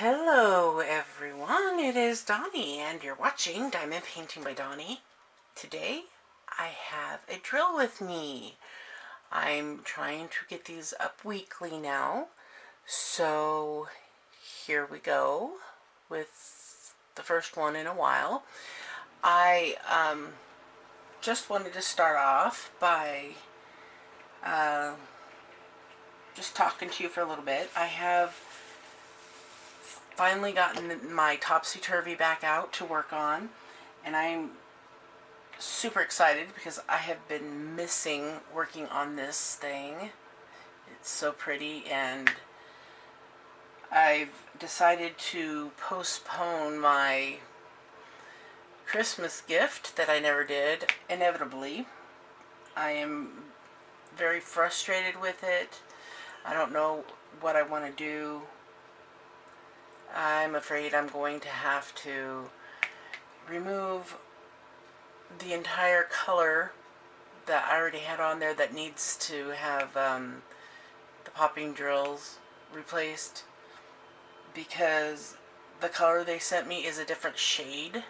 Hello everyone, it is Donnie and you're watching Diamond Painting by Donnie. Today I have a drill with me. I'm trying to get these up weekly now, so here we go with the first one in a while. I just wanted to start off by just talking to you for a little bit. I have finally gotten my topsy-turvy back out to work on, and I'm super excited because I have been missing working on this thing. It's so pretty, and I've decided to postpone my Christmas gift that I never did, inevitably. I am very frustrated with it. I don't know what I want to do. I'm afraid I'm going to have to remove the entire color that I already had on there that needs to have the popping drills replaced, because the color they sent me is a different shade,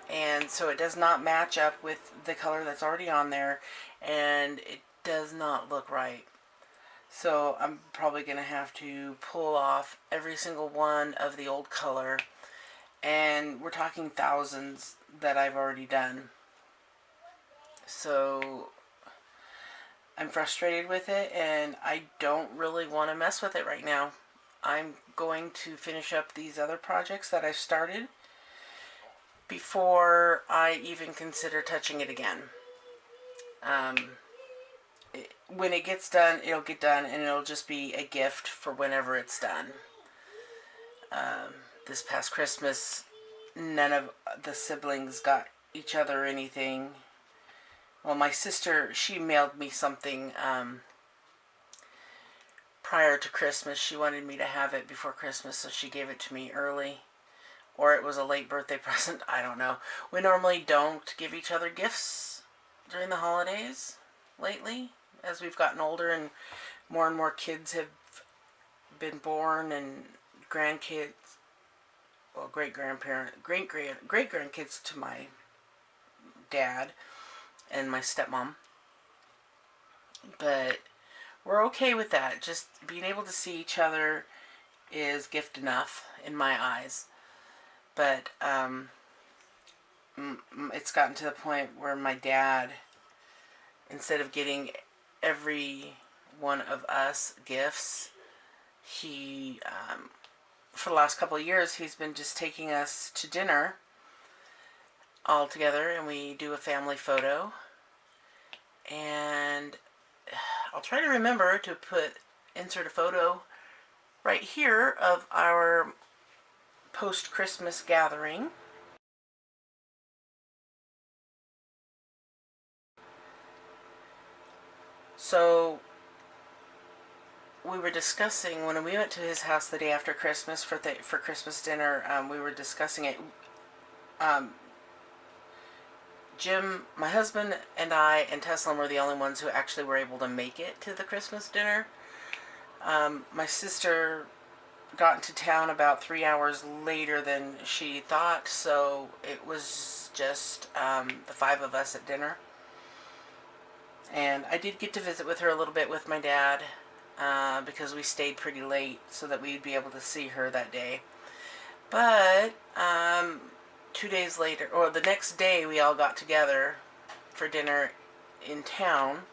and so it does not match up with the color that's already on there, and it does not look right. So I'm probably going to have to pull off every single one of the old color, and we're talking thousands that I've already done. So I'm frustrated with it, and I don't really want to mess with it right now. I'm going to finish up these other projects that I've started before I even consider touching it again. When it gets done, it'll get done, and it'll just be a gift for whenever it's done. This past Christmas, none of the siblings got each other anything. Well, my sister, she mailed me something prior to Christmas. She wanted me to have it before Christmas, so she gave it to me early. Or it was a late birthday present. I don't know. We normally don't give each other gifts during the holidays lately, as we've gotten older and more kids have been born, and grandkids, well, great grandkids to my dad and my stepmom. But we're okay with that. Just being able to see each other is gift enough in my eyes. But it's gotten to the point where my dad, instead of getting every one of us gifts, he for the last couple of years, he's been just taking us to dinner all together, and we do a family photo. And I'll try to remember to insert a photo right here of our post-Christmas gathering. So we were discussing, when we went to his house the day after Christmas for Christmas dinner, we were discussing it. Jim, my husband, and I, and Tesla were the only ones who actually were able to make it to the Christmas dinner. My sister got into town about 3 hours later than she thought, so it was just the five of us at dinner. And I did get to visit with her a little bit with my dad, because we stayed pretty late so that we'd be able to see her that day. But 2 days later, or the next day, we all got together for dinner in town,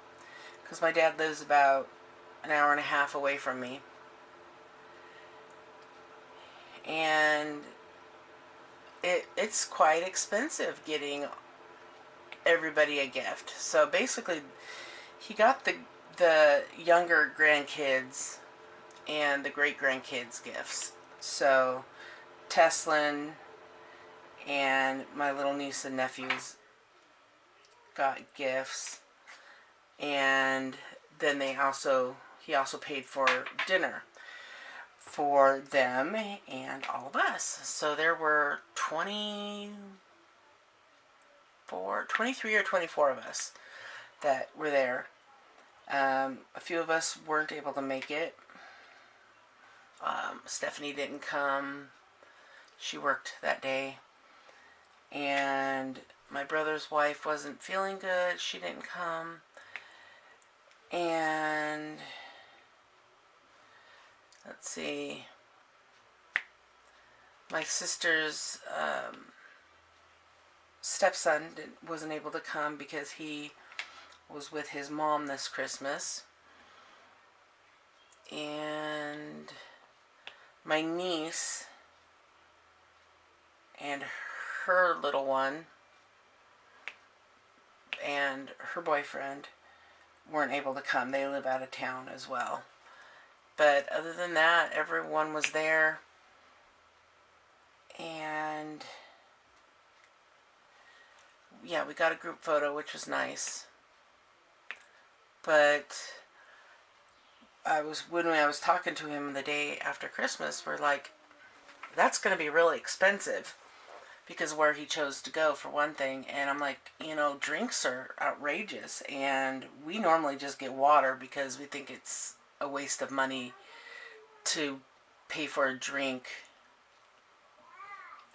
because my dad lives about an hour and a half away from me. And it's quite expensive getting everybody a gift. So basically, he got the younger grandkids and the great grandkids gifts. So Teslin and my little niece and nephews got gifts, and then he also paid for dinner for them and all of us. So there were 23 or 24 of us that were there. A few of us weren't able to make it. Stephanie didn't come. She worked that day. And my brother's wife wasn't feeling good. She didn't come. And let's see. My sister's stepson wasn't able to come because he was with his mom this Christmas. And my niece and her little one and her boyfriend weren't able to come. They live out of town as well. But other than that, everyone was there. And yeah, we got a group photo, which was nice. But when I was talking to him the day after Christmas, we're like, that's going to be really expensive because where he chose to go, for one thing. And I'm like, drinks are outrageous, and we normally just get water because we think it's a waste of money to pay for a drink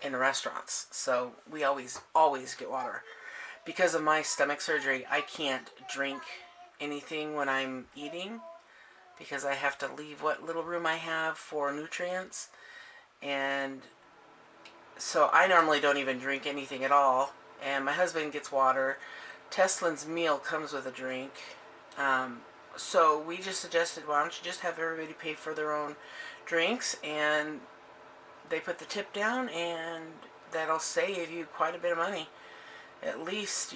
in restaurants. So we always get water. Because of my stomach surgery, I can't drink anything when I'm eating because I have to leave what little room I have for nutrients. And so I normally don't even drink anything at all. And my husband gets water. Teslin's meal comes with a drink. So we just suggested, why don't you just have everybody pay for their own drinks, and they put the tip down, and that'll save you quite a bit of money. At least,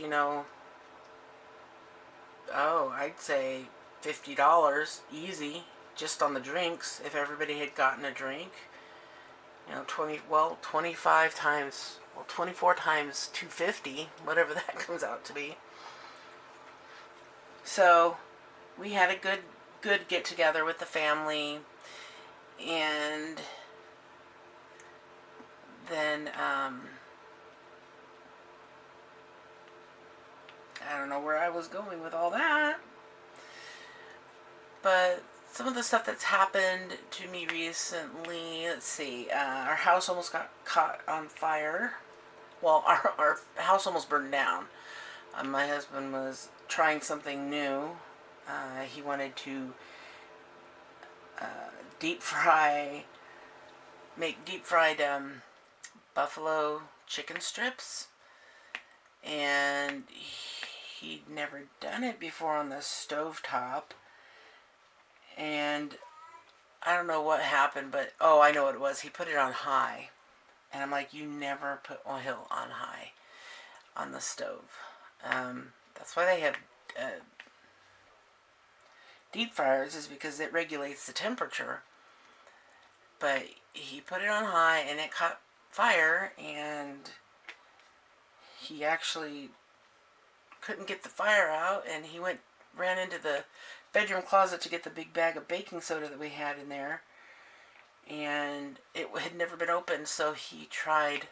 I'd say $50 easy just on the drinks if everybody had gotten a drink. 25 times, 24 times 250, whatever that comes out to be. So we had a good get together with the family, and then I don't know where I was going with all that, but some of the stuff that's happened to me recently, let's see, our house almost got caught on fire. Well, our house almost burned down. My husband was trying something new. He wanted to make deep fried buffalo chicken strips, and he'd never done it before on the stovetop. And I don't know what happened, but I know what it was. He put it on high, and I'm like, you never put oil on high on the stove. That's why they have deep fryers, is because it regulates the temperature. But he put it on high, and it caught fire, and he actually couldn't get the fire out, and he ran into the bedroom closet to get the big bag of baking soda that we had in there, and it had never been opened, so he tried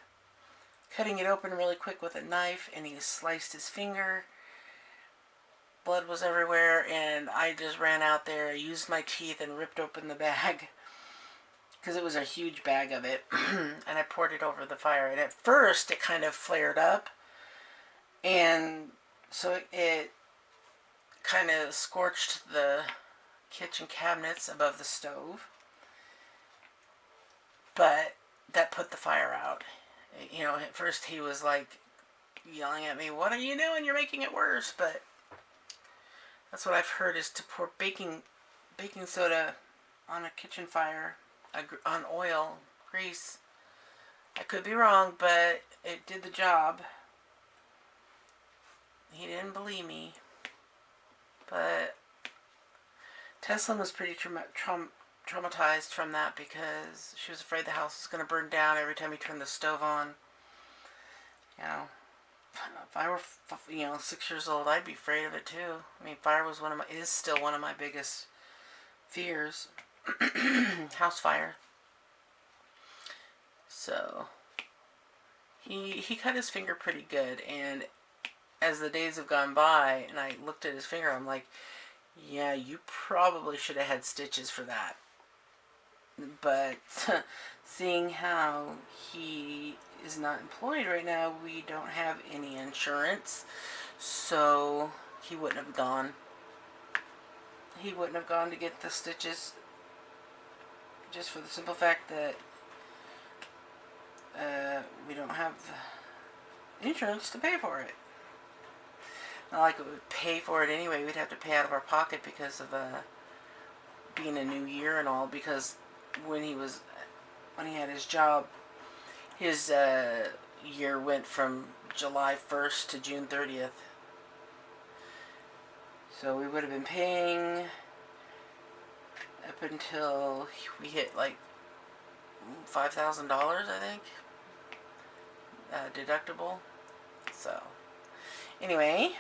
cutting it open really quick with a knife, and he sliced his finger. Blood was everywhere, and I just ran out there, used my teeth, and ripped open the bag because it was a huge bag of it. And I poured it over the fire, and at first it kind of flared up, and so it kind of scorched the kitchen cabinets above the stove, but that put the fire out. At first he was like yelling at me, "What are you doing? You're making it worse." But that's what I've heard, is to pour baking soda on a kitchen fire, on oil, grease. I could be wrong, but it did the job. He didn't believe me. But Teslin was pretty traumatized from that because she was afraid the house was going to burn down every time he turned the stove on. If I were 6 years old, I'd be afraid of it too. I mean, fire is still one of my biggest fears. House fire. So he cut his finger pretty good, and as the days have gone by and I looked at his finger, I'm like, yeah, you probably should have had stitches for that. But seeing how he is not employed right now, we don't have any insurance, so he wouldn't have gone. He wouldn't have gone to get the stitches, just for the simple fact that we don't have insurance to pay for it. Not like it would pay for it anyway. We'd have to pay out of our pocket because of being a new year and all. Because when he had his job, his year went from July 1st to June 30th. So we would have been paying up until we hit like $5,000, I think, deductible. So anyway,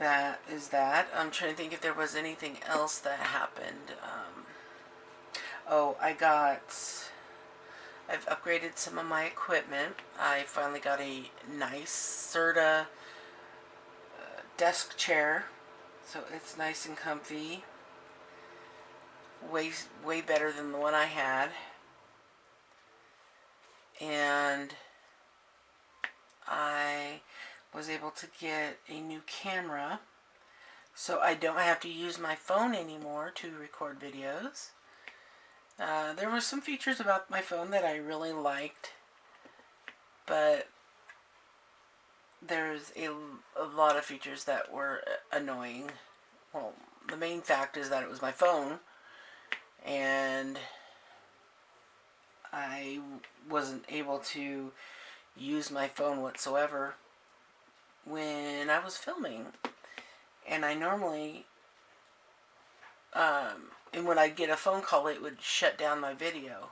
that is that. I'm trying to think if there was anything else that happened. I've upgraded some of my equipment. I finally got a nice Serta desk chair, so it's nice and comfy. Way better than the one I had. And I was able to get a new camera, so I don't have to use my phone anymore to record videos. There were some features about my phone that I really liked, but there's a lot of features that were annoying. Well, the main fact is that it was my phone, and I wasn't able to use my phone whatsoever when I was filming. And I normally, and when I get a phone call, it would shut down my video.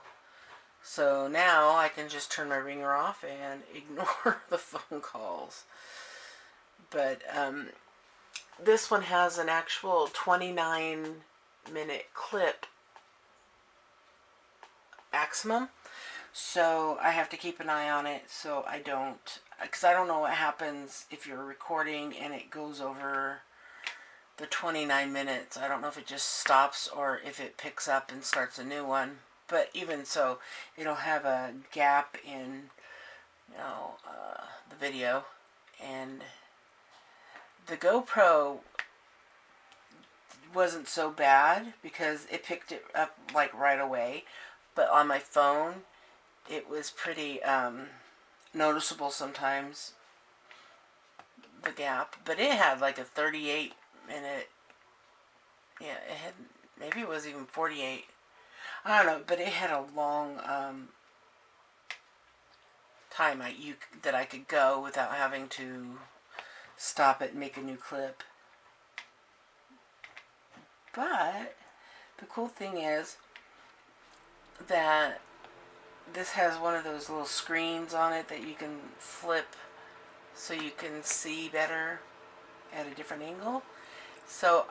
So now I can just turn my ringer off and ignore the phone calls. But this one has an actual 29-minute clip maximum. So I have to keep an eye on it so I don't, because I don't know what happens if you're recording and it goes over the 29 minutes. I don't know if it just stops or if it picks up and starts a new one. But even so, it'll have a gap in, the video. And the GoPro wasn't so bad because it picked it up like right away. But on my phone, it was pretty noticeable sometimes, the gap. But it had like a 38-minute, it had, maybe it was even 48. I don't know, but it had a long time that I could go without having to stop it and make a new clip. But the cool thing is that this has one of those little screens on it that you can flip so you can see better at a different angle. So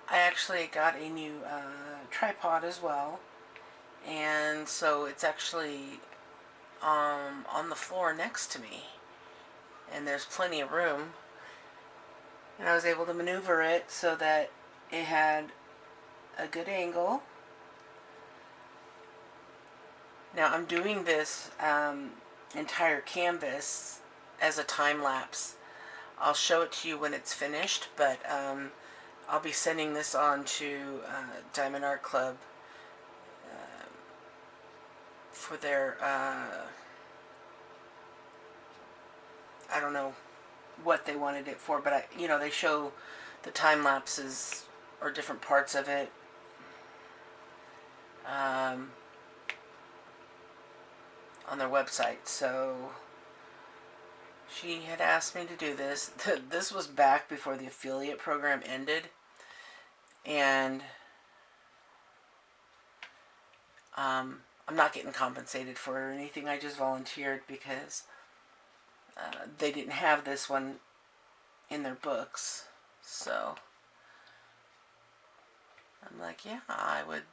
I actually got a new tripod as well, and so it's actually on the floor next to me, and there's plenty of room, and I was able to maneuver it so that it had a good angle. Now I'm doing this entire canvas as a time lapse. I'll show it to you when it's finished, but I'll be sending this on to Diamond Art Club for their, I don't know what they wanted it for, but they show the time lapses or different parts of it. On their website. So she had asked me to do this. This was back before the affiliate program ended, and I'm not getting compensated for it or anything. I just volunteered because they didn't have this one in their books. So I'm like, yeah, I would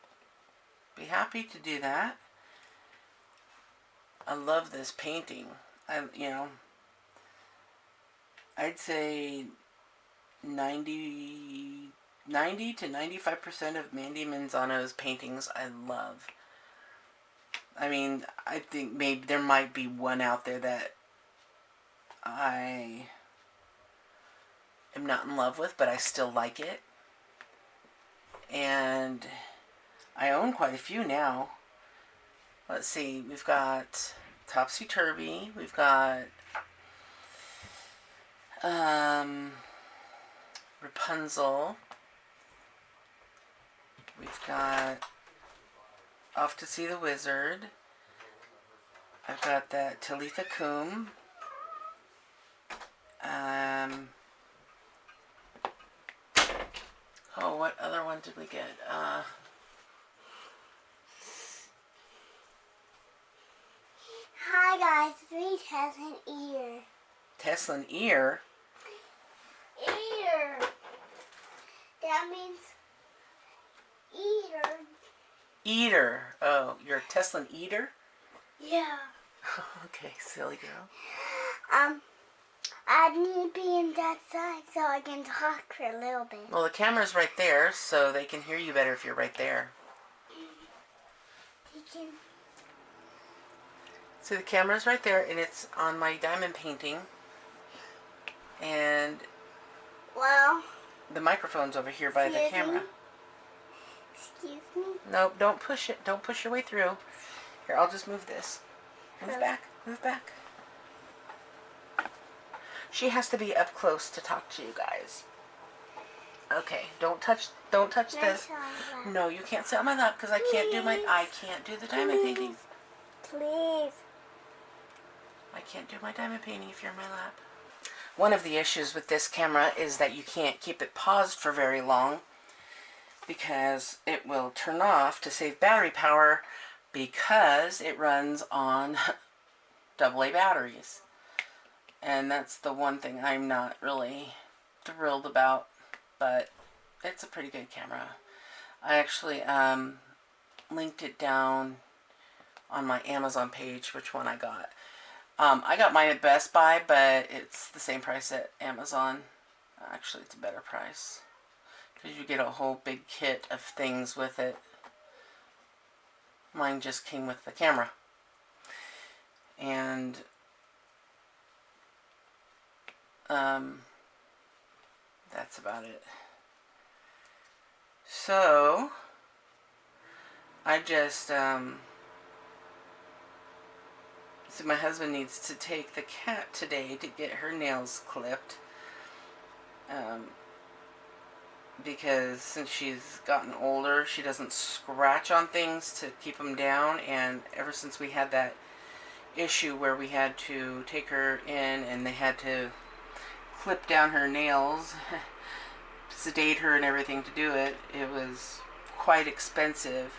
be happy to do that. I love this painting. I'd say 90 90 to 95% of Mandy Manzano's paintings I love. I mean, I think maybe there might be one out there that I am not in love with, but I still like it. And I own quite a few now. Let's see, we've got Topsy Turvy, we've got Rapunzel, we've got Off to See the Wizard, I've got that Talitha Kum, oh, what other one did we get? Hi guys, it's me, Teslan Ear. Teslan Ear? Ear. That means eater. Eater. Oh, you're a Teslan Eater? Yeah. Okay, silly girl. I need to be in that side so I can talk for a little bit. Well, the camera's right there, so they can hear you better if you're right there. You can... So the camera's right there, and it's on my diamond painting. And Well... the microphone's over here by the camera. Excuse me? No, don't push it. Don't push your way through. Here, I'll just move this. Move back. Move back. She has to be up close to talk to you guys. Okay, don't touch this. No, you can't sit on my lap because I can't do the diamond painting. Please. I can't do my diamond painting if you're in my lap. One of the issues with this camera is that you can't keep it paused for very long because it will turn off to save battery power because it runs on AA batteries. And that's the one thing I'm not really thrilled about, but it's a pretty good camera. I actually linked it down on my Amazon page, which one I got. I got mine at Best Buy, but it's the same price at Amazon. Actually, it's a better price because you get a whole big kit of things with it. Mine just came with the camera. And that's about it. So I just so my husband needs to take the cat today to get her nails clipped, because since she's gotten older, she doesn't scratch on things to keep them down, and ever since we had that issue where we had to take her in and they had to clip down her nails, sedate her and everything to do it, it was quite expensive.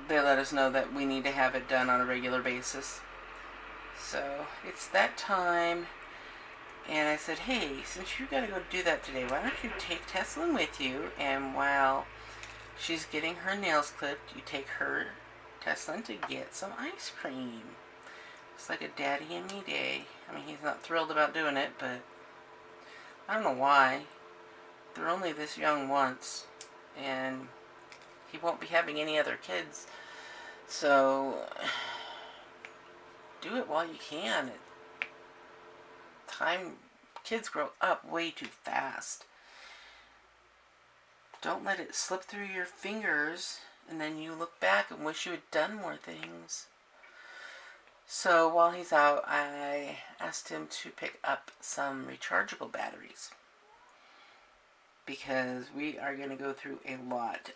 They let us know that we need to have it done on a regular basis. So it's that time, and I said, hey, since you gotta go do that today, why don't you take Teslan with you, and while she's getting her nails clipped, you take her, Teslan, to get some ice cream. It's like a daddy and me day. I mean, he's not thrilled about doing it, but I don't know why. They're only this young once, and he won't be having any other kids. So do it while you can. Kids grow up way too fast. Don't let it slip through your fingers and then you look back and wish you had done more things. So while he's out, I asked him to pick up some rechargeable batteries because we are going to go through a lot.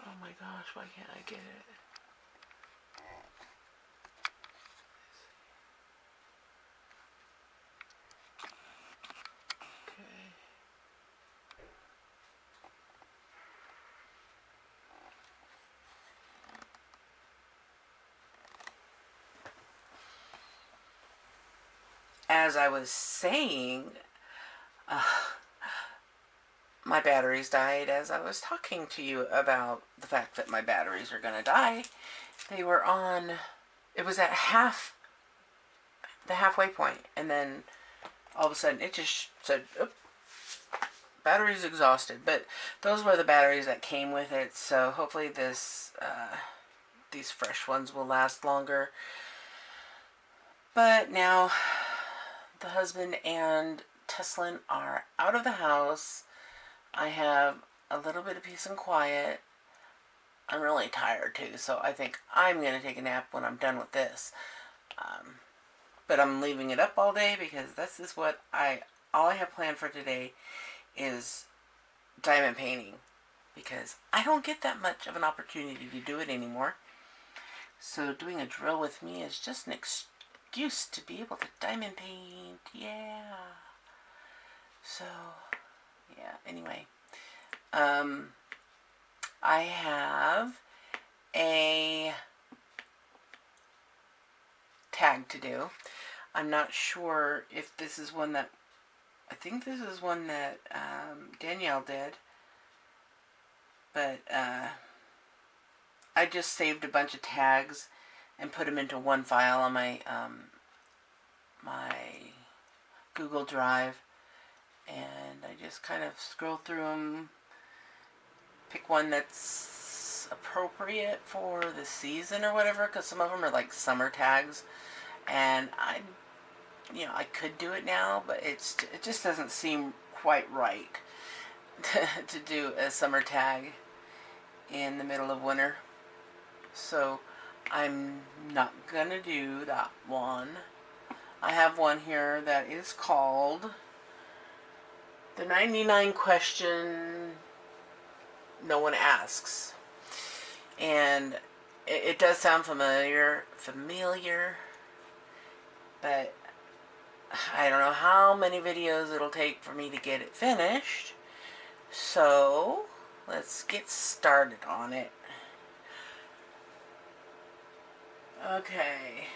Oh my gosh, why can't I get it? Okay. As I was saying, my batteries died as I was talking to you about the fact that my batteries are going to die. They were on, it was at the halfway point, and then all of a sudden it just said, oop, battery's exhausted. But those were the batteries that came with it, so hopefully these fresh ones will last longer. But now the husband and Teslin are out of the house. I have a little bit of peace and quiet. I'm really tired too, so I think I'm going to take a nap when I'm done with this. But I'm leaving it up all day because this is what all I have planned for today is diamond painting, because I don't get that much of an opportunity to do it anymore. So doing a drill with me is just an excuse to be able to diamond paint. Yeah. So, yeah, anyway. I have a tag to do. I'm not sure if this is one that, I think this is one that Danielle did, but I just saved a bunch of tags and put them into one file on my my Google Drive, and I just kind of scroll through them, pick one that's appropriate for the season or whatever, because some of them are like summer tags, and I could do it now, but it just doesn't seem quite right to do a summer tag in the middle of winter. So I'm not gonna do that one. I have one here that is called the 99 question no one asks, and it does sound familiar, but I don't know how many videos it'll take for me to get it finished. So let's get started on it. Okay.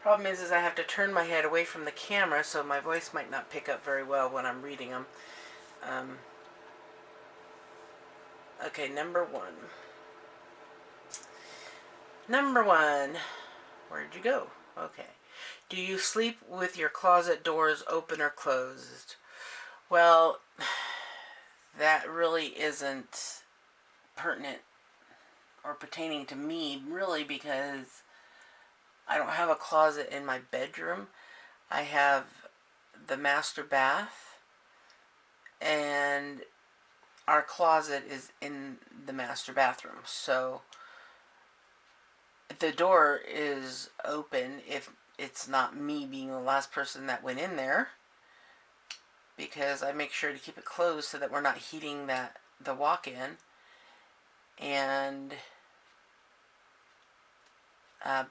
Problem is I have to turn my head away from the camera, so my voice might not pick up very well when I'm reading them. Okay, number one. Where'd you go? Okay. Do you sleep with your closet doors open or closed? Well, that really isn't pertinent or pertaining to me, really, because I don't have a closet in my bedroom. I have the master bath, and our closet is in the master bathroom. So the door is open if it's not me being the last person that went in there, because I make sure to keep it closed so that we're not heating the walk-in. And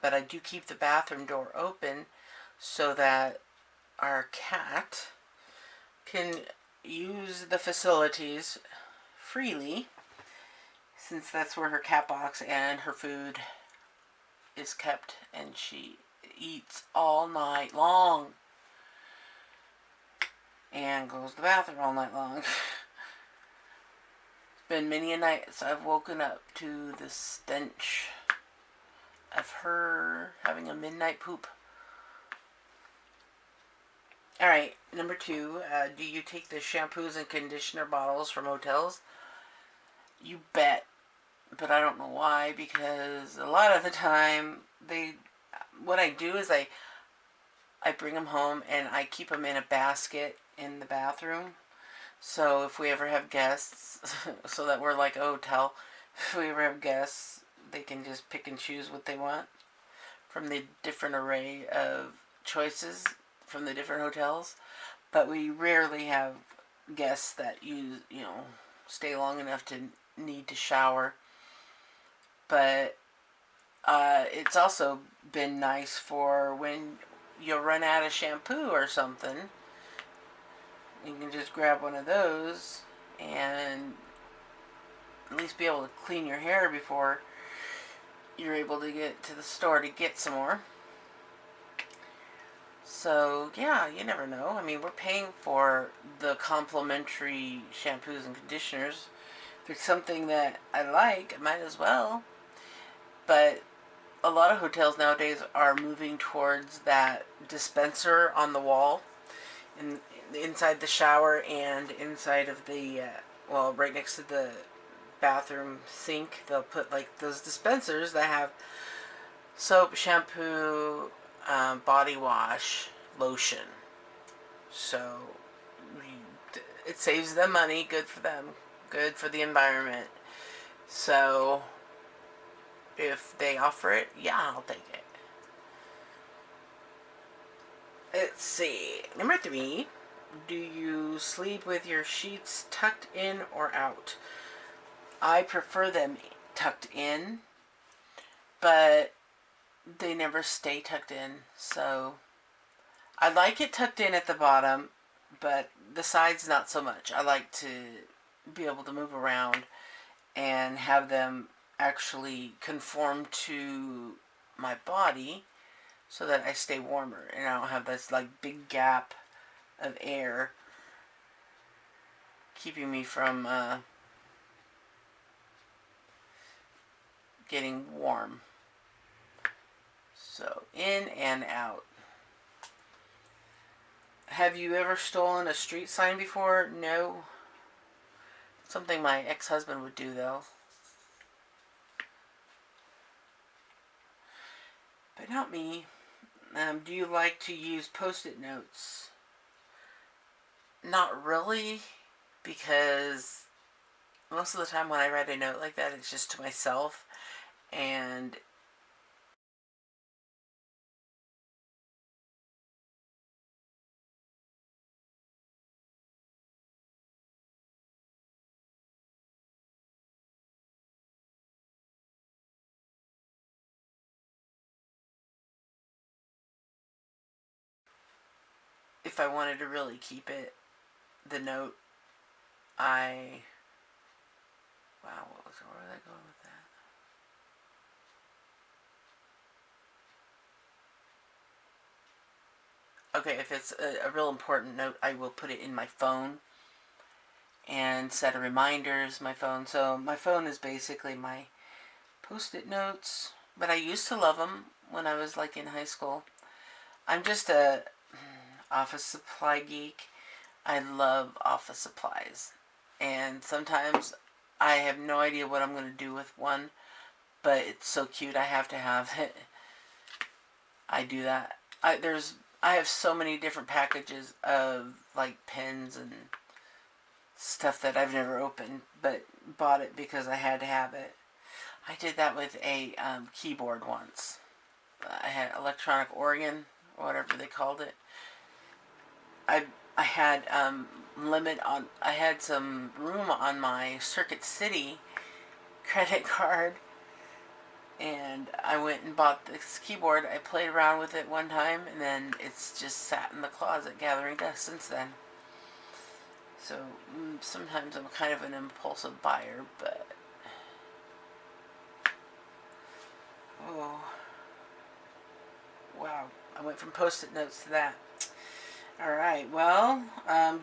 but I do keep the bathroom door open so that our cat can use the facilities freely, since that's where her cat box and her food is kept, and she eats all night long and goes to the bathroom all night long. It's been many a night so I've woken up to the stench of her having a midnight poop. Alright, number two, do you take the shampoos and conditioner bottles from hotels? You bet. But I don't know why, because a lot of the time, what I do is I bring them home and I keep them in a basket in the bathroom. So if we ever have guests, so that we're like a hotel, if we ever have guests, they can just pick and choose what they want from the different array of choices from the different hotels. But we rarely have guests that stay long enough to need to shower. But it's also been nice for when you run out of shampoo or something. You can just grab one of those and at least be able to clean your hair before you're able to get to the store to get some more. So, yeah, you never know. I mean, we're paying for the complimentary shampoos and conditioners. If it's something that I like, I might as well. But a lot of hotels nowadays are moving towards that dispenser on the wall, in, inside the shower and inside of the, well, right next to the bathroom sink. They'll put like those dispensers that have soap, shampoo, body wash, lotion. So it saves them money. Good for them. Good for the environment. So if they offer it, yeah, I'll take it. Let's see. Number 3. Do you sleep with your sheets tucked in or out? I prefer them tucked in, but they never stay tucked in. So I like it tucked in at the bottom, but the sides not so much. I like to be able to move around and have them actually conform to my body so that I stay warmer and I don't have this like big gap of air keeping me from getting warm. So in and out. Have you ever stolen a street sign before? No. Something my ex-husband would do though. But not me. Do you like to use post-it notes? Not really, because most of the time when I write a note like that, it's just to myself, and if I wanted to really keep it, the note, I, wow, where was I going with that? Okay, if it's a real important note, I will put it in my phone and set a reminders my phone. So my phone is basically my post-it notes, but I used to love them when I was like in high school. I'm just a office supply geek. I love office supplies, and sometimes I have no idea what I'm going to do with one, but it's so cute I have to have it. I do that. I have so many different packages of like pens and stuff that I've never opened, but bought it because I had to have it. I did that with a keyboard once. I had Electronic Oregon, or whatever they called it. I I had limit on. I had some room on my Circuit City credit card, and I went and bought this keyboard. I played around with it one time, and then it's just sat in the closet gathering dust since then. So sometimes I'm kind of an impulsive buyer, but oh wow, I went from post-it notes to that. All right. Well,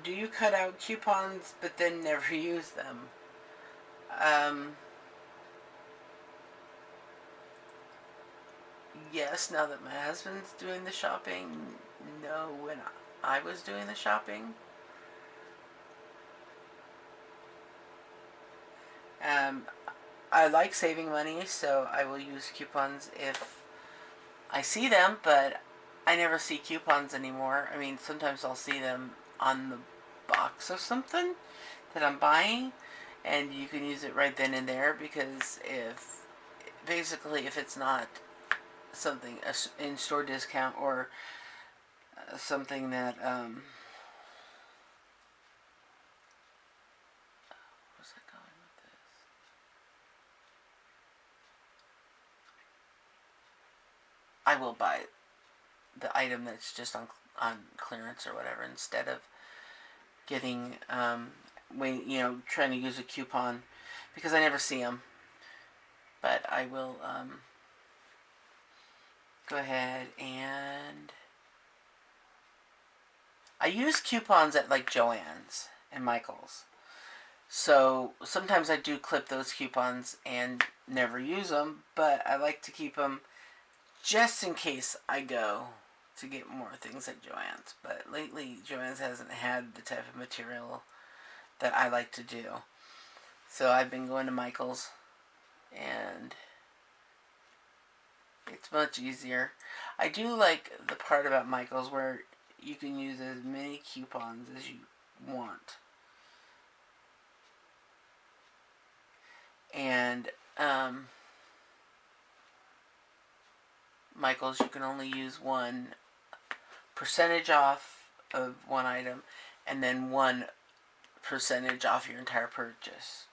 do you cut out coupons but then never use them? Um, yes. Now that my husband's doing the shopping, no. When I was doing the shopping, um, I like saving money, so I will use coupons if I see them. But I never see coupons anymore. I mean, sometimes I'll see them on the box of something that I'm buying, and you can use it right then and there, because if it's not something in-store discount or something that where's that going with this? I will buy the item that's just on clearance or whatever, instead of getting when trying to use a coupon, because I never see them. But I will go ahead and I use coupons at like Joann's and Michael's. So sometimes I do clip those coupons and never use them, but I like to keep them just in case I go to get more things at Joann's. But lately, Joann's hasn't had the type of material that I like to do. So I've been going to Michael's, and it's much easier. I do like the part about Michael's where you can use as many coupons as you want. And Michael's, you can only use 1% off of one item, and then 1% off your entire purchase.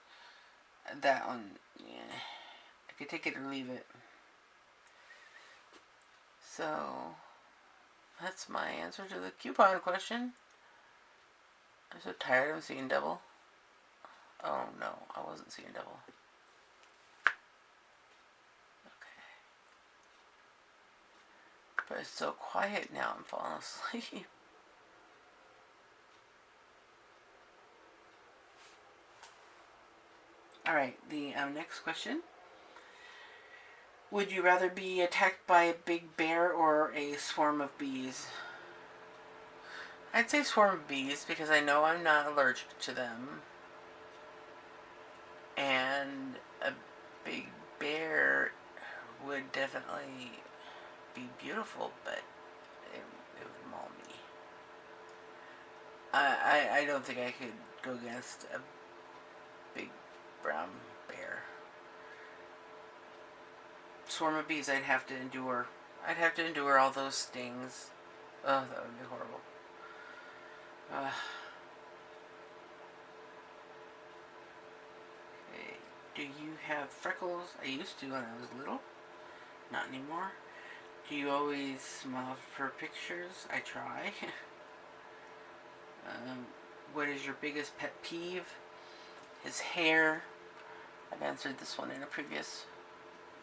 That one, yeah, I could take it or leave it. So that's my answer to the coupon question. I'm so tired of seeing double. Oh no, I wasn't seeing double. Okay. But it's so quiet now, I'm falling asleep. Alright, the next question. Would you rather be attacked by a big bear or a swarm of bees? I'd say swarm of bees because I know I'm not allergic to them. And a big bear would definitely be beautiful, but it would maul me. I don't think I could go against a big brown bear. Swarm of bees, I'd have to endure. I'd have to endure all those stings. Oh, that would be horrible. Okay. Do you have freckles? I used to when I was little. Not anymore. Do you always smile for pictures? I try. What is your biggest pet peeve? His hair. I've answered this one in a previous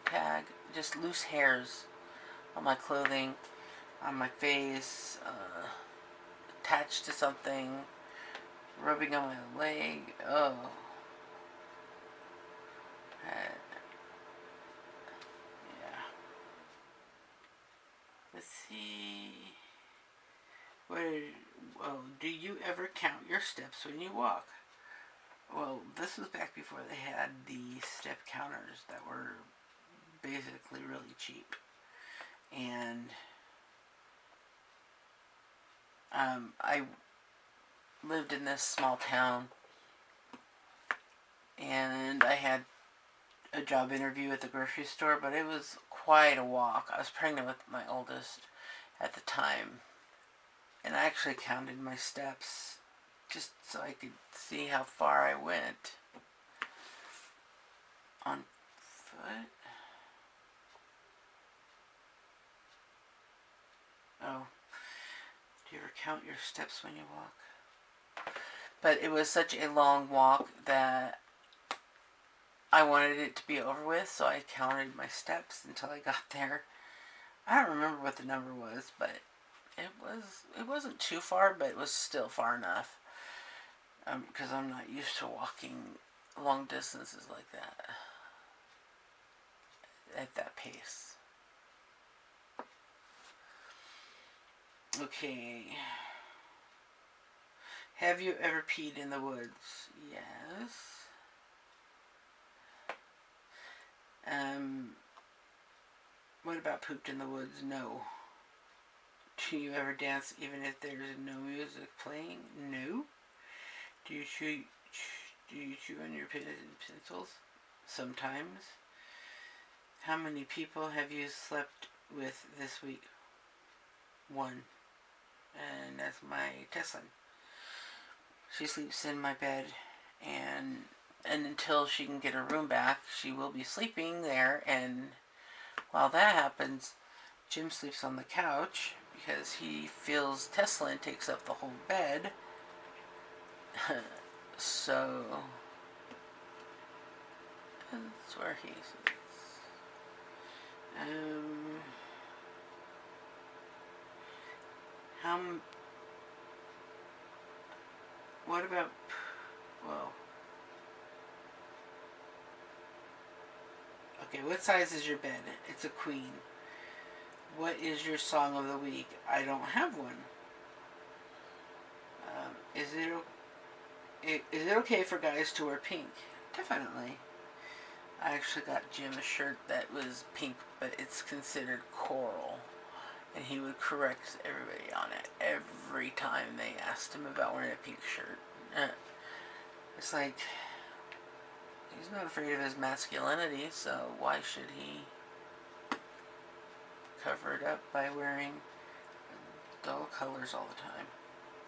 tag. Just loose hairs on my clothing, on my face, attached to something, rubbing on my leg. Oh. Yeah. Let's see. Do you ever count your steps when you walk? Well, this was back before they had the step counters that were basically really cheap. And I lived in this small town, and I had a job interview at the grocery store, but it was quite a walk. I was pregnant with my oldest at the time, and I actually counted my steps just so I could see how far I went on foot. Oh, do you ever count your steps when you walk? But it was such a long walk that I wanted it to be over with, so I counted my steps until I got there. I don't remember what the number was, but it wasn't too far, but it was still far enough. Because I'm not used to walking long distances like that at that pace. Okay. Have you ever peed in the woods? Yes. What about pooped in the woods? No. Do you ever dance even if there's no music playing? No. Do you chew on your pencils? Sometimes. How many people have you slept with this week? 1. And that's my Teslin. She sleeps in my bed, and until she can get her room back, she will be sleeping there. And while that happens, Jim sleeps on the couch because he feels Teslin takes up the whole bed. So that's where he sleeps. What about, well, okay, what size is your bed? It's a queen. What is your song of the week? I don't have one. Is it okay for guys to wear pink? Definitely. I actually got Jim a shirt that was pink, but it's considered coral. And he would correct everybody on it every time they asked him about wearing a pink shirt. It's like, he's not afraid of his masculinity, so why should he cover it up by wearing dull colors all the time?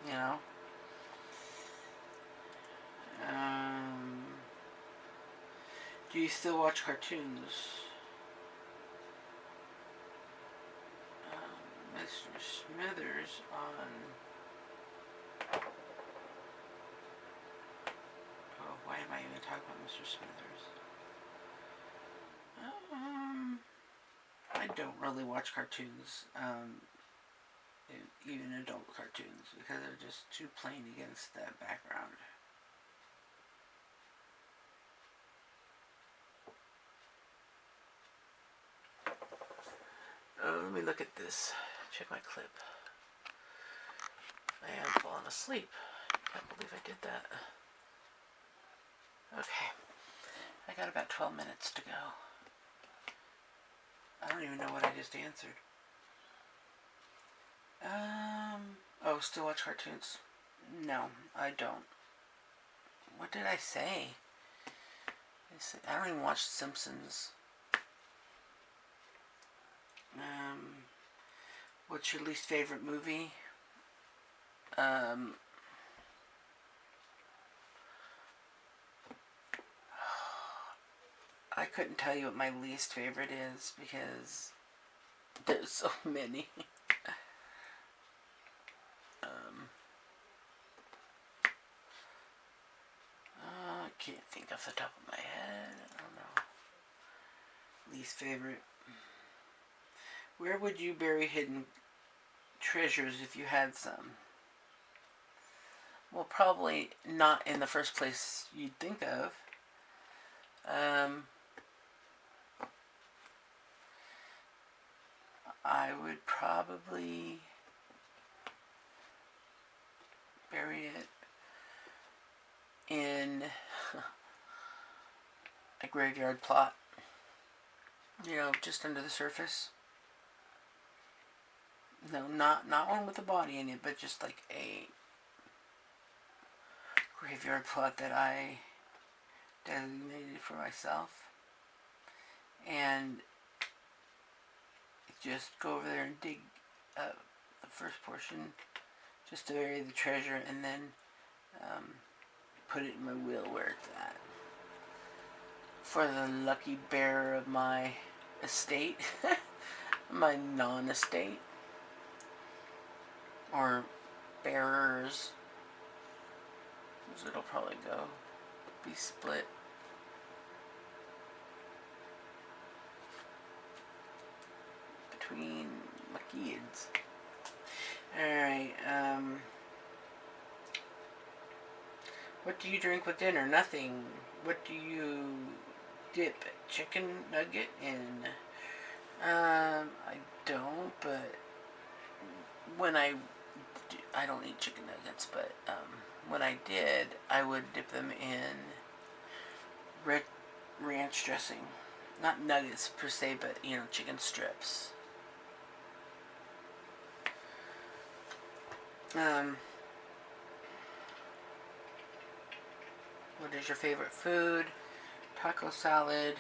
You know? Do you still watch cartoons? Mr. Smithers on... Oh, why am I even talking about Mr. Smithers? I don't really watch cartoons, even adult cartoons, because they're just too plain against that background. Oh, let me look at this. Check my clip. I am falling asleep. Can't believe I did that. Okay. I got about 12 minutes to go. I don't even know what I just answered. Oh, still watch cartoons? No, I don't. What did I say? I don't even watch The Simpsons. What's your least favorite movie? I couldn't tell you what my least favorite is because there's so many. I can't think off the top of my head. I don't know. Least favorite. Where would you bury hidden treasures if you had some? Well, probably not in the first place you'd think of. I would probably bury it in a graveyard plot. You know, just under the surface. No, not one with a body in it, but just like a graveyard plot that I designated for myself. And just go over there and dig up the first portion just to bury the treasure, and then put it in my will where it's at. For the lucky bearer of my estate, my non-estate, or bearers, because it'll probably be split. Between my kids. Alright, what do you drink with dinner? Nothing. What do you dip chicken nugget in? I don't, but when I don't eat chicken nuggets, but when I did, I would dip them in red ranch dressing. Not nuggets per se, but chicken strips. What is your favorite food? Taco salad.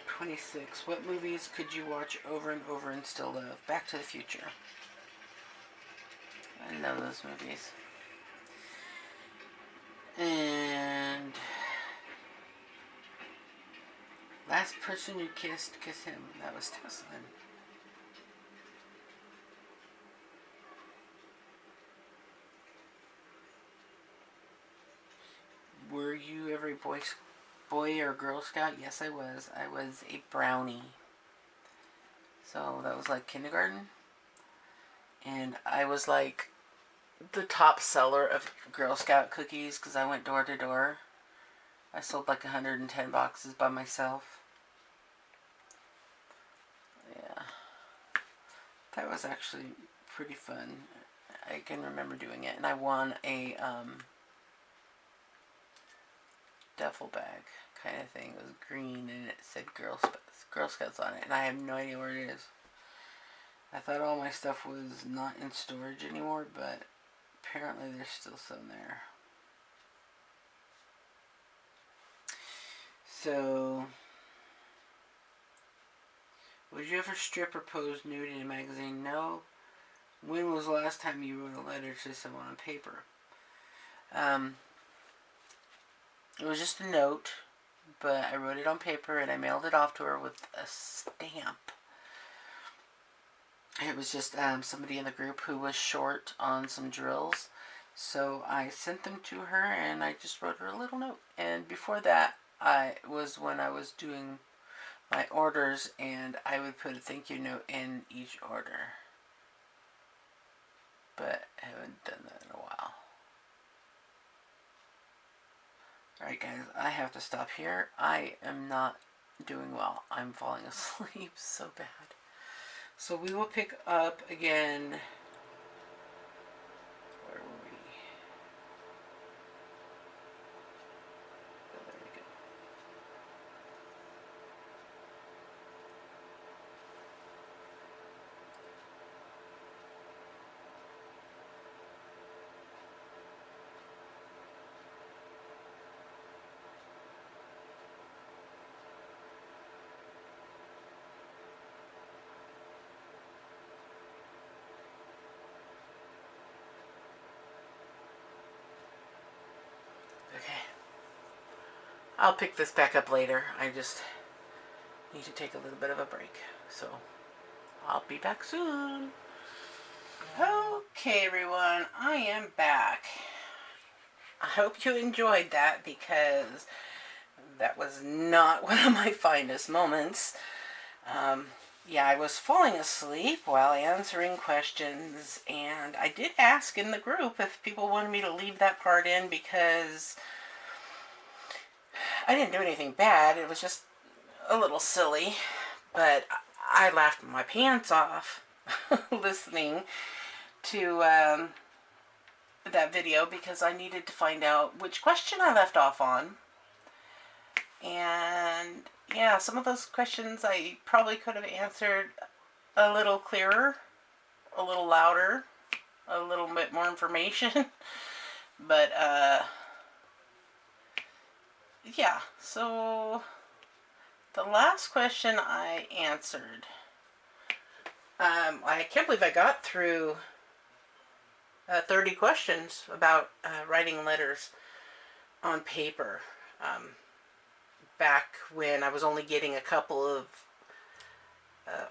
26. What movies could you watch over and over and still love? Back to the Future. I love those movies. And last person you kissed, kiss him. That was Tessalin. Were you ever a boy or Girl Scout? Yes, I was. I was a brownie. So that was like kindergarten. And I was like the top seller of Girl Scout cookies because I went door to door. I sold like 110 boxes by myself. Yeah. That was actually pretty fun. I can remember doing it. And I won a duffel bag kind of thing. It was green and it said Girl Scouts on it. And I have no idea where it is. I thought all my stuff was not in storage anymore, but apparently there's still some there. So, would you ever strip or pose nude in a magazine? No. When was the last time you wrote a letter to someone on paper? It was just a note, but I wrote it on paper and I mailed it off to her with a stamp. It was just somebody in the group who was short on some drills. So I sent them to her and I just wrote her a little note. And before that, was when I was doing my orders and I would put a thank you note in each order. But I haven't done that in a while. Alright guys, I have to stop here. I am not doing well. I'm falling asleep so bad. So we will pick up again. Where were we? Oh, there we go. Okay. I'll pick this back up later. I just need to take a little bit of a break. So I'll be back soon. Okay, everyone, I am back. I hope you enjoyed that because that was not one of my finest moments. Yeah, I was falling asleep while answering questions, and I did ask in the group if people wanted me to leave that part in because I didn't do anything bad. It was just a little silly, but I laughed my pants off listening to that video because I needed to find out which question I left off on. And yeah, some of those questions I probably could have answered a little clearer, a little louder, a little bit more information. But yeah, so the last question I answered, I can't believe I got through 30 questions about writing letters on paper. Back when I was only getting a couple of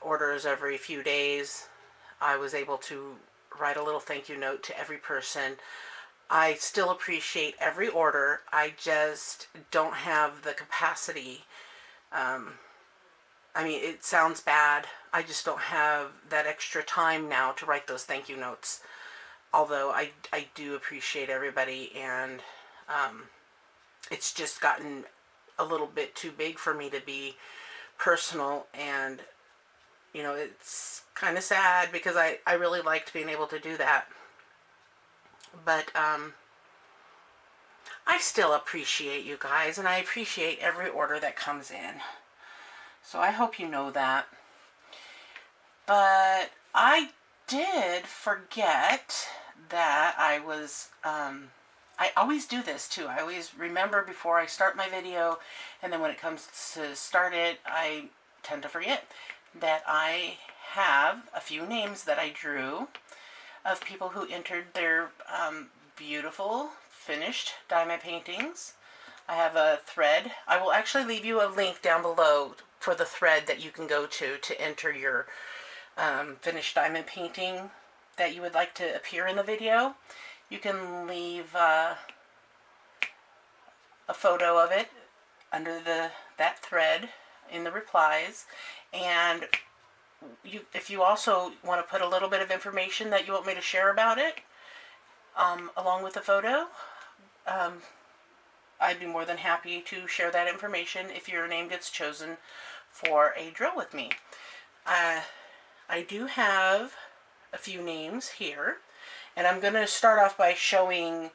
orders every few days, I was able to write a little thank you note to every person. I still appreciate every order. I just don't have the capacity. I mean, it sounds bad. I just don't have that extra time now to write those thank you notes. Although I do appreciate everybody, and it's just gotten a little bit too big for me to be personal, and you know, it's kind of sad because I really liked being able to do that. But I still appreciate you guys, and I appreciate every order that comes in. So I hope you know that. But I did forget that I was, I always do this too. I always remember before I start my video, and then when it comes to start it, I tend to forget that I have a few names that I drew of people who entered their beautiful finished diamond paintings. I have a thread. I will actually leave you a link down below for the thread that you can go to enter your finished diamond painting that you would like to appear in the video. You can leave a photo of it under that thread in the replies, and if you also want to put a little bit of information that you want me to share about it, along with the photo, I'd be more than happy to share that information if your name gets chosen for a drill with me. I do have a few names here, and I'm going to start off by showing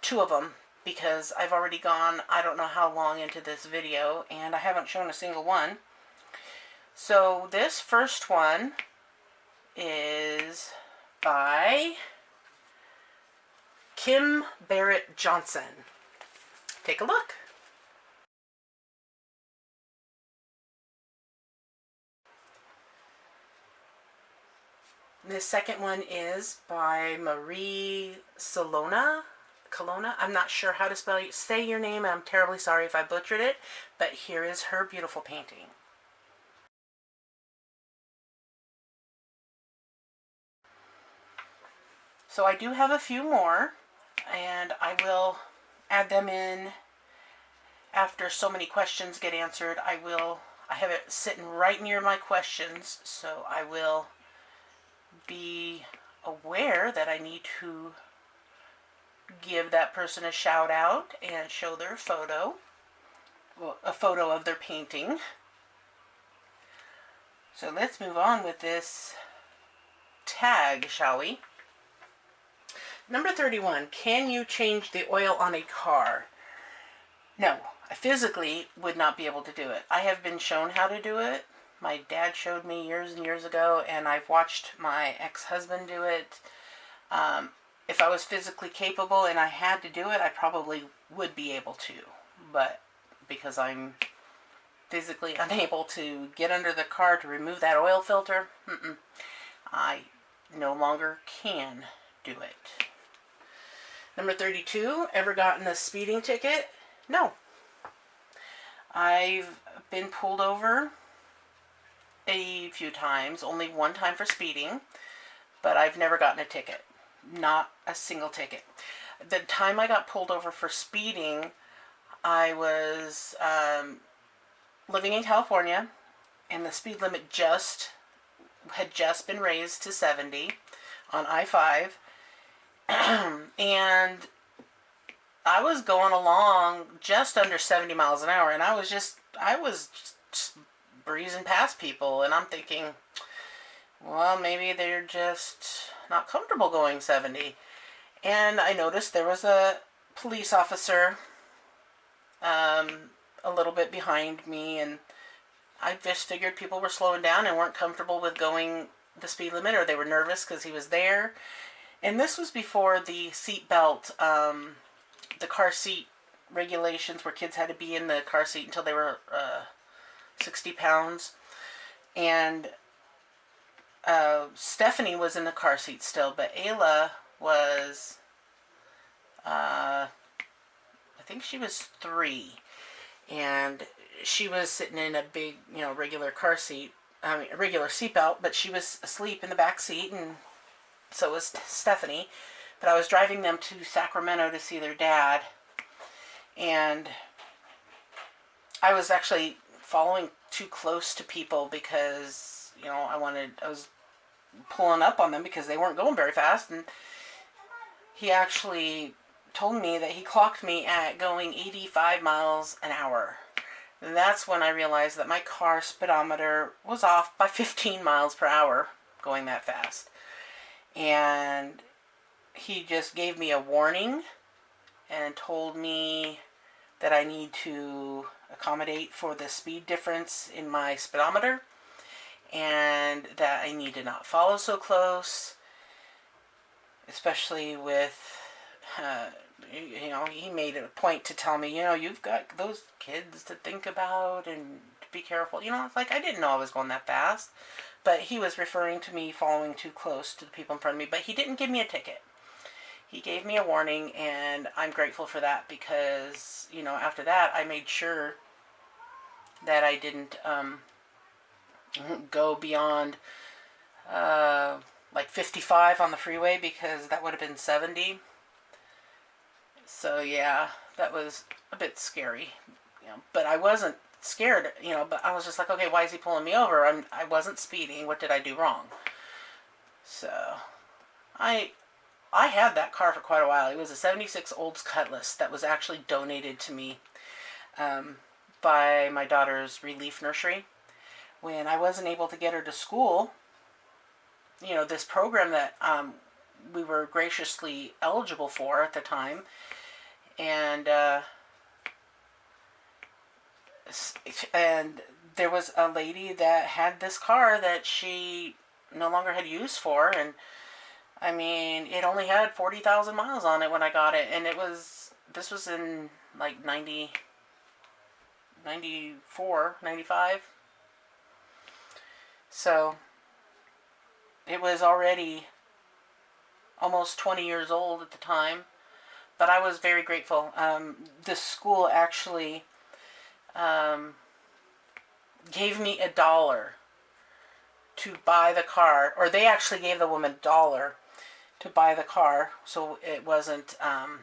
two of them because I've already gone I don't know how long into this video and I haven't shown a single one. So this first one is by Kim Barrett Johnson. Take a look. The second one is by Marie Colonna. I'm not sure how to say your name. I'm terribly sorry if I butchered it, but here is her beautiful painting. So I do have a few more, and I will add them in after so many questions get answered. I have it sitting right near my questions, so I will be aware that I need to give that person a shout out and show their photo, well, a photo of their painting. So let's move on with this tag, shall we? Number 31, can you change the oil on a car? No, I physically would not be able to do it. I have been shown how to do it. My dad showed me years and years ago, and I've watched my ex-husband do it. If I was physically capable and I had to do it, I probably would be able to. But because I'm physically unable to get under the car to remove that oil filter, I no longer can do it. Number 32, ever gotten a speeding ticket? No. I've been pulled over a few times, only one time for speeding, but I've never gotten a ticket. Not a single ticket. The time I got pulled over for speeding, I was living in California, and the speed limit had just been raised to 70 on I-5, and I was going along just under 70 miles an hour, and I was just breezing past people, and I'm thinking, well, maybe they're just not comfortable going 70. And I noticed there was a police officer a little bit behind me, and I just figured people were slowing down and weren't comfortable with going the speed limit, or they were nervous because he was there. And this was before the seat belt, the car seat regulations where kids had to be in the car seat until they were 60 pounds. And Stephanie was in the car seat still, but Ayla was, I think she was 3. And she was sitting in a big, regular car seat, a regular seatbelt, but she was asleep in the back seat, and so was Stephanie. But I was driving them to Sacramento to see their dad, and I was actually following too close to people because, I was pulling up on them because they weren't going very fast, and he actually told me that he clocked me at going 85 miles an hour. And that's when I realized that my car speedometer was off by 15 miles per hour going that fast. And he just gave me a warning and told me that I need to accommodate for the speed difference in my speedometer, and that I need to not follow so close, especially with, he made it a point to tell me, you've got those kids to think about and to be careful. It's like I didn't know I was going that fast, but he was referring to me following too close to the people in front of me, but he didn't give me a ticket. He gave me a warning, and I'm grateful for that because, after that, I made sure that I didn't go beyond like 55 on the freeway, because that would have been 70. So yeah, that was a bit scary. But I wasn't scared, you know, but I was just like, okay, why is he pulling me over? I wasn't speeding. What did I do wrong? So I I had that car for quite a while. It was a 76 Olds Cutlass that was actually donated to me um, by my daughter's relief nursery. When I wasn't able to get her to school, you know, this program that we were graciously eligible for at the time, and and there was a lady that had this car that she no longer had use for, and I mean, it only had 40,000 miles on it when I got it, and this was in like 90, 94, 95. So it was already almost 20 years old at the time, but I was very grateful. The school actually gave me $1 to buy the car, or they actually gave the woman $1 to buy the car, so it wasn't, I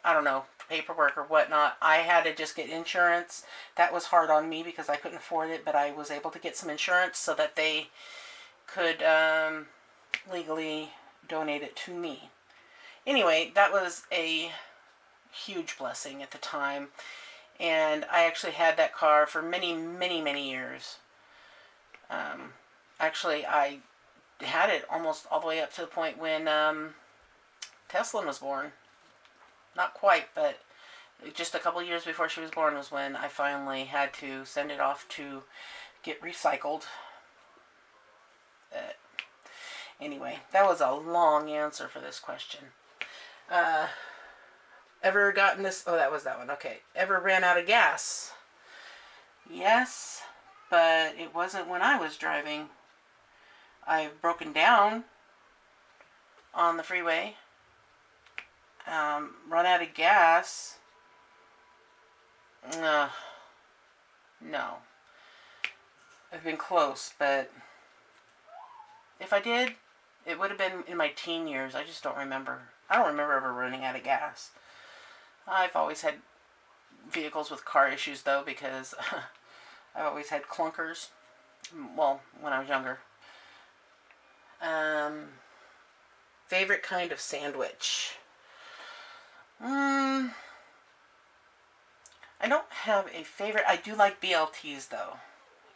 don't know, paperwork or whatnot. I had to just get insurance. That was hard on me because I couldn't afford it, but I was able to get some insurance so that they could legally donate it to me. Anyway, that was a huge blessing at the time, and I actually had that car for many, many, many years. Actually, I had it almost all the way up to the point when Tesla was born. Not quite, but just a couple years before she was born was when I finally had to send it off to get recycled. Anyway, that was a long answer for this question. Ever gotten this? Oh, that was that one. Okay. Ever ran out of gas? Yes, but it wasn't when I was driving. I've broken down on the freeway. Run out of gas. No. I've been close, but if I did, it would have been in my teen years. I just don't remember. I don't remember ever running out of gas. I've always had vehicles with car issues, though, because I've always had clunkers. Well, when I was younger. Favorite kind of sandwich? I don't have a favorite. I do like BLTs, though.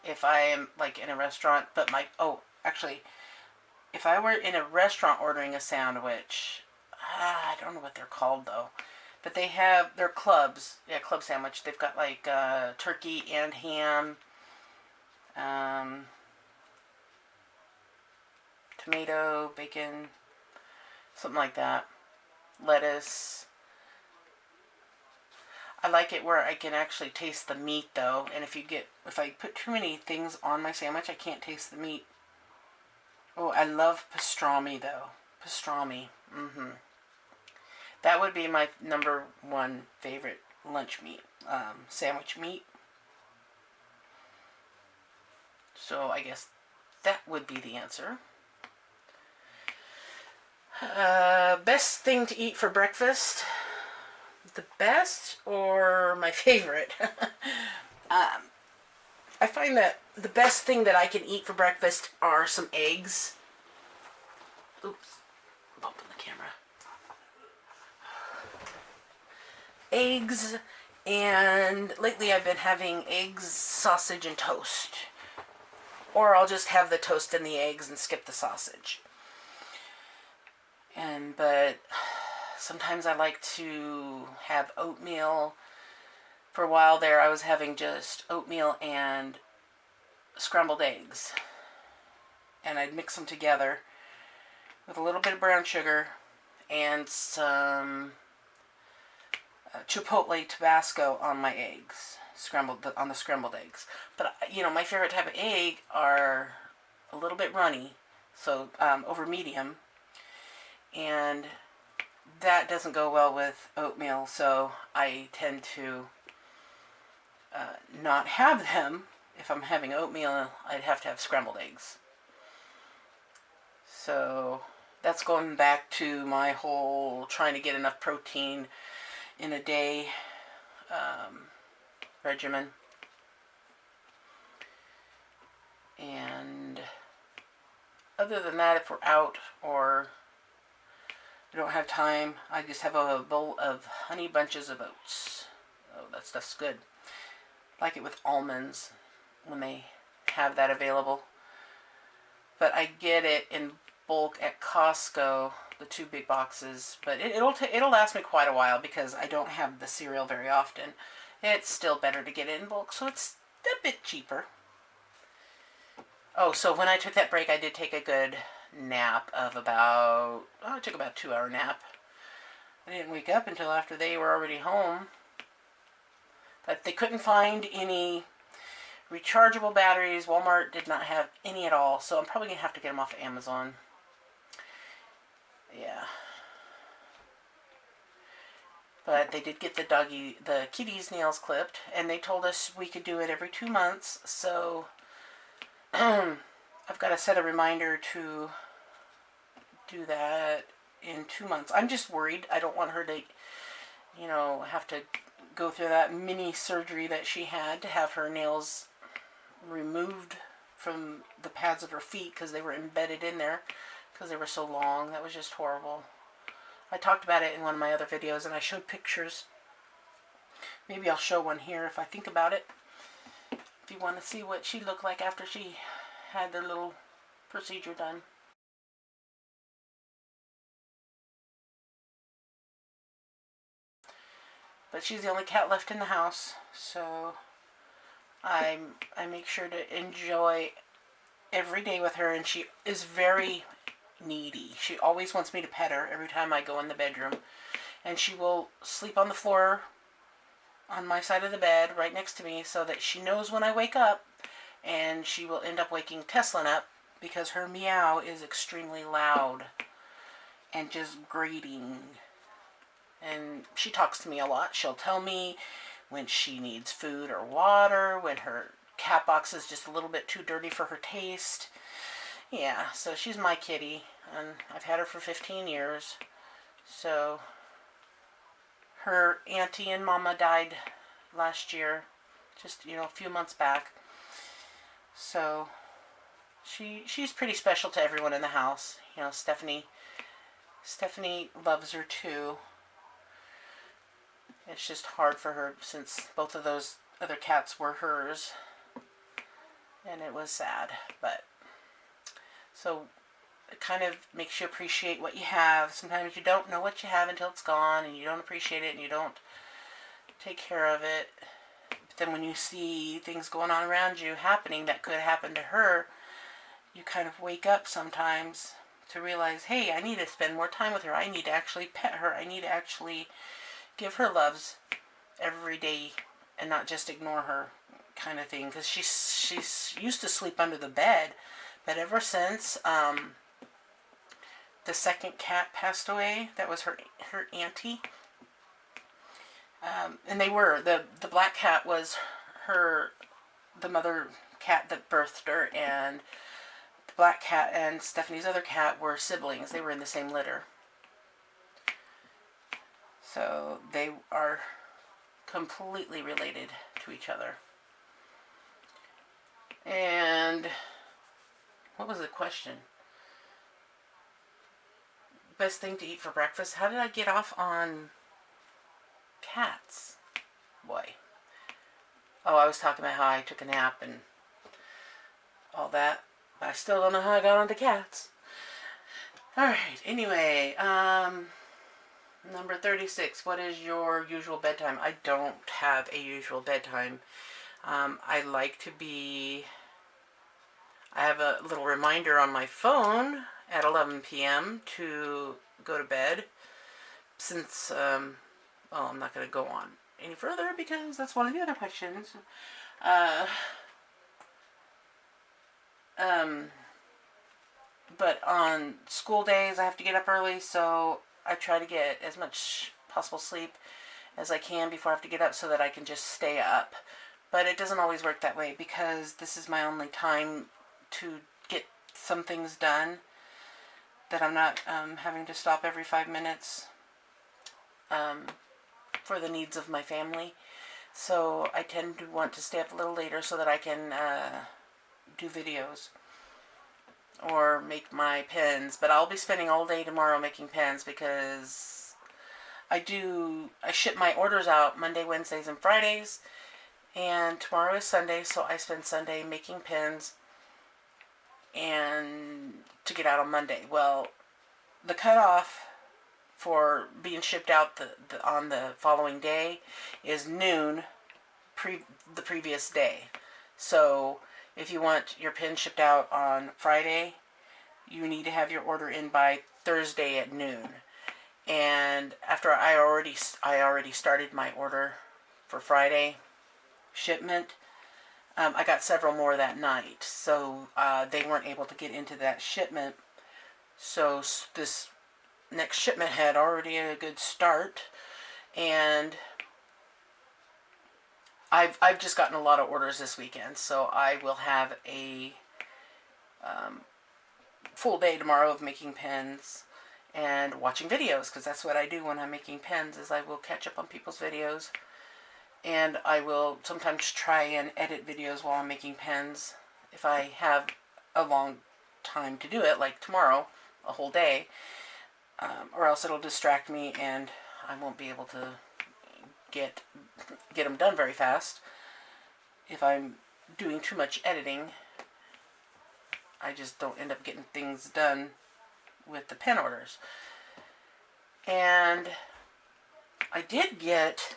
If I am, like, in a restaurant, but actually, if I were in a restaurant ordering a sandwich, I don't know what they're called, though. But they're clubs. Yeah, club sandwich. They've got, like, turkey and ham, tomato, bacon, something like that. Lettuce. I like it where I can actually taste the meat, though. And if I put too many things on my sandwich, I can't taste the meat. Oh, I love pastrami, though. Pastrami. That would be my number one favorite lunch meat. Sandwich meat. So I guess that would be the answer. Best thing to eat for breakfast? The best or my favorite? I find that the best thing that I can eat for breakfast are some eggs. Oops, bumping the camera. Eggs, and lately I've been having eggs, sausage, and toast. Or I'll just have the toast and the eggs and skip the sausage. But sometimes I like to have oatmeal. For a while there, I was having just oatmeal and scrambled eggs. And I'd mix them together with a little bit of brown sugar and some Chipotle Tabasco on my eggs. On the scrambled eggs. But, my favorite type of egg are a little bit runny. So, over medium. And that doesn't go well with oatmeal, so I tend to not have them. If I'm having oatmeal, I'd have to have scrambled eggs. So that's going back to my whole trying to get enough protein in a day regimen. other than that, if we're out or I don't have time, I just have a bowl of honey bunches of oats. Oh, that stuff's good. Like it with almonds when they have that available. But I get it in bulk at Costco, the 2 big boxes. But it'll last me quite a while because I don't have the cereal very often. It's still better to get it in bulk, so it's a bit cheaper. Oh, so when I took that break, I did take a good nap of I took about a 2-hour nap. I didn't wake up until after they were already home. But they couldn't find any rechargeable batteries. Walmart did not have any at all, so I'm probably going to have to get them off of Amazon. Yeah. But they did get the kitty's nails clipped, and they told us we could do it every 2 months, so I've got to set a reminder to do that in 2 months. I'm just worried. I don't want her to, have to go through that mini surgery that she had to have her nails removed from the pads of her feet because they were embedded in there because they were so long. That was just horrible. I talked about it in one of my other videos and I showed pictures. Maybe I'll show one here if I think about it. If you want to see what she looked like after she had the little procedure done. But she's the only cat left in the house, so I make sure to enjoy every day with her, and she is very needy. She always wants me to pet her every time I go in the bedroom, and she will sleep on the floor on my side of the bed right next to me so that she knows when I wake up, and she will end up waking Teslin up because her meow is extremely loud and just grating. And she talks to me a lot. She'll tell me when she needs food or water, when her cat box is just a little bit too dirty for her taste. Yeah, so she's my kitty, and I've had her for 15 years. So her auntie and mama died last year, just, a few months back. So she's pretty special to everyone in the house. Stephanie loves her too. It's just hard for her since both of those other cats were hers. And it was sad. But so it kind of makes you appreciate what you have. Sometimes you don't know what you have until it's gone, and you don't appreciate it, and you don't take care of it. But then when you see things going on around you happening that could happen to her, you kind of wake up sometimes to realize, hey, I need to spend more time with her. I need to actually pet her. I need to actually give her loves every day and not just ignore her, kind of thing. Because she's used to sleep under the bed, but ever since the second cat passed away, that was her auntie, and the black cat was the mother cat that birthed her, and the black cat and Stephanie's other cat were siblings. They were in the same litter. So they are completely related to each other. And what was the question? Best thing to eat for breakfast? How did I get off on cats? Boy. Oh, I was talking about how I took a nap and all that. But I still don't know how I got onto cats. Alright, anyway, number 36. What is your usual bedtime? I don't have a usual bedtime. I like to be... I have a little reminder on my phone at 11 p.m. to go to bed. Since, I'm not going to go on any further because that's one of the other questions. But on school days, I have to get up early, so I try to get as much possible sleep as I can before I have to get up so that I can just stay up. But it doesn't always work that way because this is my only time to get some things done, that I'm not having to stop every 5 minutes for the needs of my family. So I tend to want to stay up a little later so that I can do videos. or make my pens, but I'll be spending all day tomorrow making pens because I ship my orders out Monday, Wednesdays, and Fridays, and tomorrow is Sunday, so I spend Sunday making pens and to get out on Monday. Well, the cutoff for being shipped out on the following day is noon the previous day. So if you want your pen shipped out on Friday, you need to have your order in by Thursday at noon. And after I already started my order for Friday shipment, I got several more that night, so they weren't able to get into that shipment. So this next shipment had already a good start, and I've just gotten a lot of orders this weekend, so I will have a full day tomorrow of making pens and watching videos, because that's what I do when I'm making pens, is I will catch up on people's videos, and I will sometimes try and edit videos while I'm making pens if I have a long time to do it, like tomorrow, a whole day, or else it'll distract me and I won't be able to get them done very fast. If I'm doing too much editing, I just don't end up getting things done with the pen orders. And I did get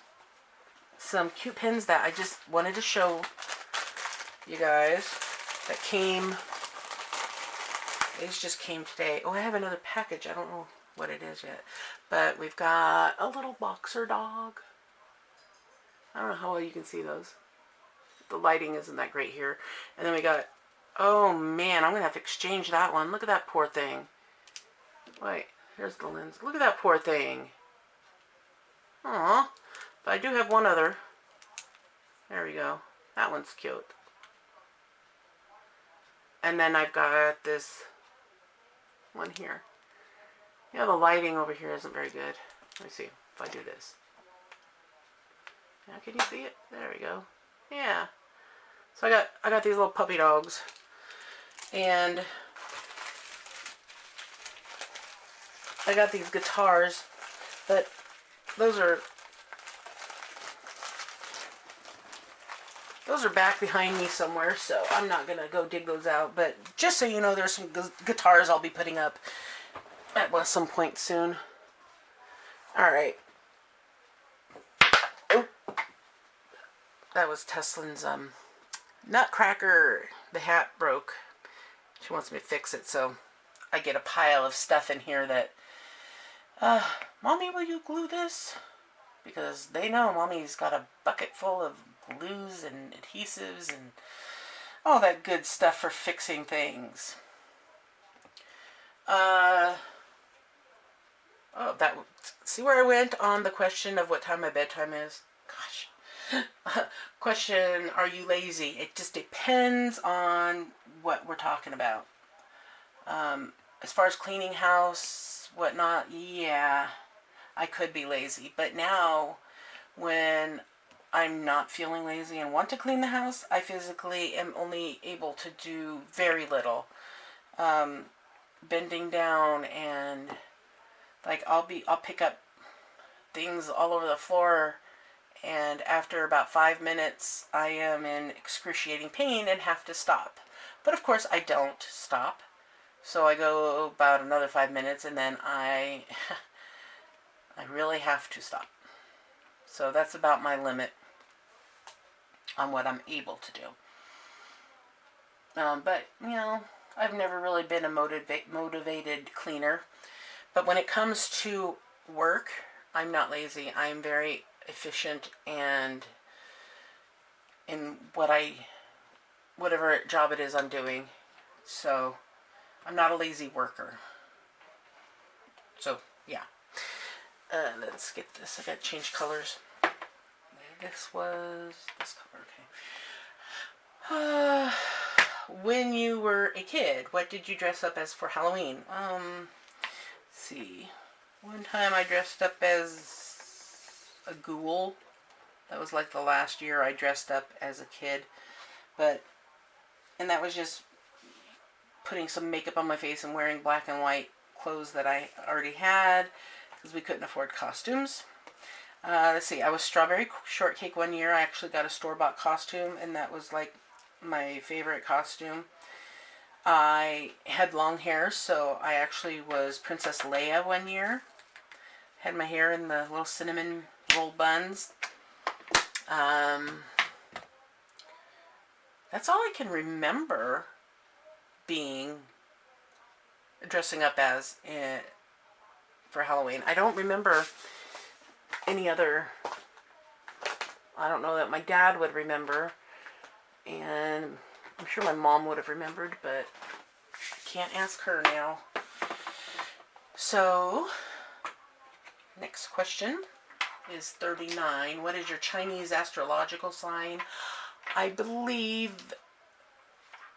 some cute pens that I just wanted to show you guys that came. These just came today. Oh, I have another package. I don't know what it is yet, but we've got a little boxer dog. I don't know how well you can see those. The lighting isn't that great here. And then we got, oh man, I'm going to have to exchange that one. Look at that poor thing. Wait, here's the lens. Look at that poor thing. Aww. But I do have one other. There we go. That one's cute. And then I've got this one here. Yeah, the lighting over here isn't very good. Let me see if I do this. Now, can you see it? There we go. Yeah. So I got these little puppy dogs, and I got these guitars, but those are back behind me somewhere, so I'm not gonna go dig those out. But just so you know, there's some guitars I'll be putting up at some point soon. All right. Oh, that was Teslin's nutcracker. The hat broke. She wants me to fix it, so I get a pile of stuff in here that, Mommy, will you glue this? Because they know Mommy's got a bucket full of glues and adhesives and all that good stuff for fixing things. Oh, see where I went on the question of what time my bedtime is? Gosh. Question, are you lazy? It just depends on what we're talking about. As far as cleaning house, whatnot, yeah, I could be lazy. But now, when I'm not feeling lazy and want to clean the house, I physically am only able to do very little. Bending down and like I'll pick up things all over the floor, and after about 5 minutes I am in excruciating pain and have to stop. But of course I don't stop. So I go about another 5 minutes and then I really have to stop. So that's about my limit on what I'm able to do. But, you know, I've never really been a motivated cleaner. But when it comes to work, I'm not lazy. I'm very efficient and in whatever job it is I'm doing. So I'm not a lazy worker. So, yeah. Let's get this. I gotta change colors. This was this color, okay. When you were a kid, what did you dress up as for Halloween? Let's see. One time I dressed up as a ghoul. That was like the last year I dressed up as a kid. And that was just putting some makeup on my face and wearing black and white clothes that I already had because we couldn't afford costumes. Let's see, I was strawberry shortcake one year. I actually got a store-bought costume, and that was like my favorite costume. I had long hair, so I actually was Princess Leia one year. Had my hair in the little cinnamon roll buns. That's all I can remember being dressing up as for Halloween. I don't remember any other. I don't know that my dad would remember, and I'm sure my mom would have remembered, but I can't ask her now. So, next question is 39. What is your Chinese astrological sign? I believe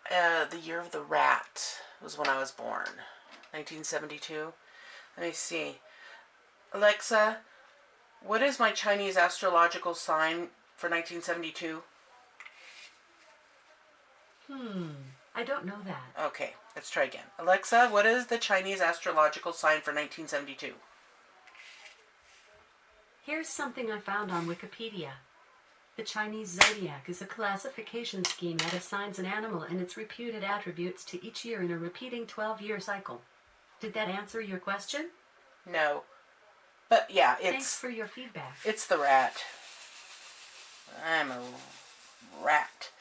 the year of the rat was when I was born. 1972. Let me see. Alexa, what is my Chinese astrological sign for 1972? I don't know that. Okay, let's try again. Alexa, what is the Chinese astrological sign for 1972? Here's something I found on Wikipedia. The Chinese zodiac is a classification scheme that assigns an animal and its reputed attributes to each year in a repeating 12-year cycle. Did that answer your question? No. But yeah, Thanks for your feedback. It's the rat. I'm a rat.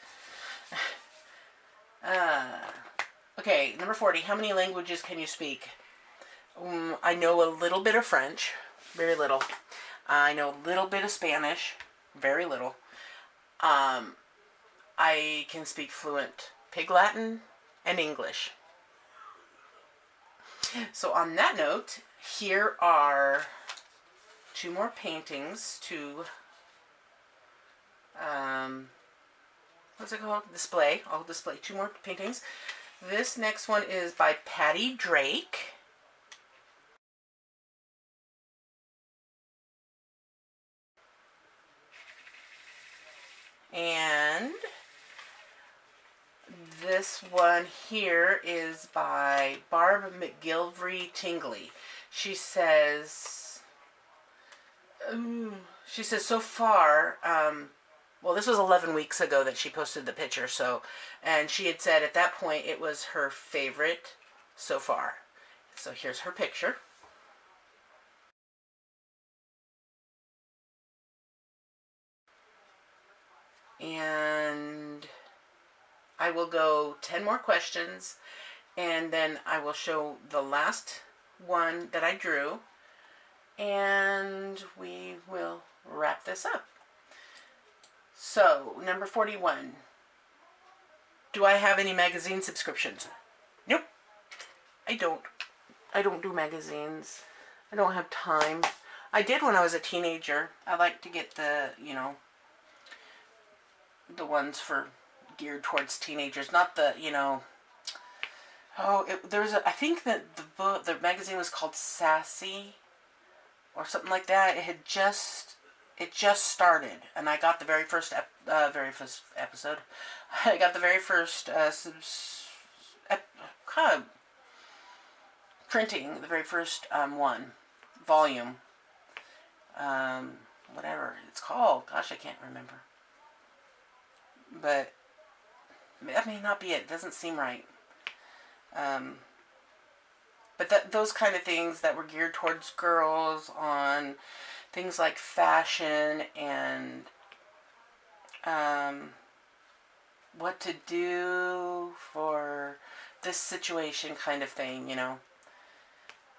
Okay, number 40. How many languages can you speak? I know a little bit of French. Very little. I know a little bit of Spanish. Very little. I can speak fluent Pig Latin and English. So on that note, here are two more paintings to what's it called? Display. I'll display two more paintings. This next one is by Patty Drake. And this one here is by Barb McGilvery Tingley. She says, so far, well, this was 11 weeks ago that she posted the picture, and she had said at that point it was her favorite so far. So here's her picture. And I will go 10 more questions, and then I will show the last one that I drew, and we will wrap this up. So, number 41. Do I have any magazine subscriptions? Nope. I don't do magazines. I don't have time. I did when I was a teenager. I like to get the ones for geared towards teenagers, not the, I think that the magazine was called Sassy or something like that. It just started, and I got the very first episode. I got the very first printing, the very first volume, whatever it's called. Gosh, I can't remember. But that may not be it. It doesn't seem right. But those kind of things that were geared towards girls, on things like fashion and what to do for this situation kind of thing,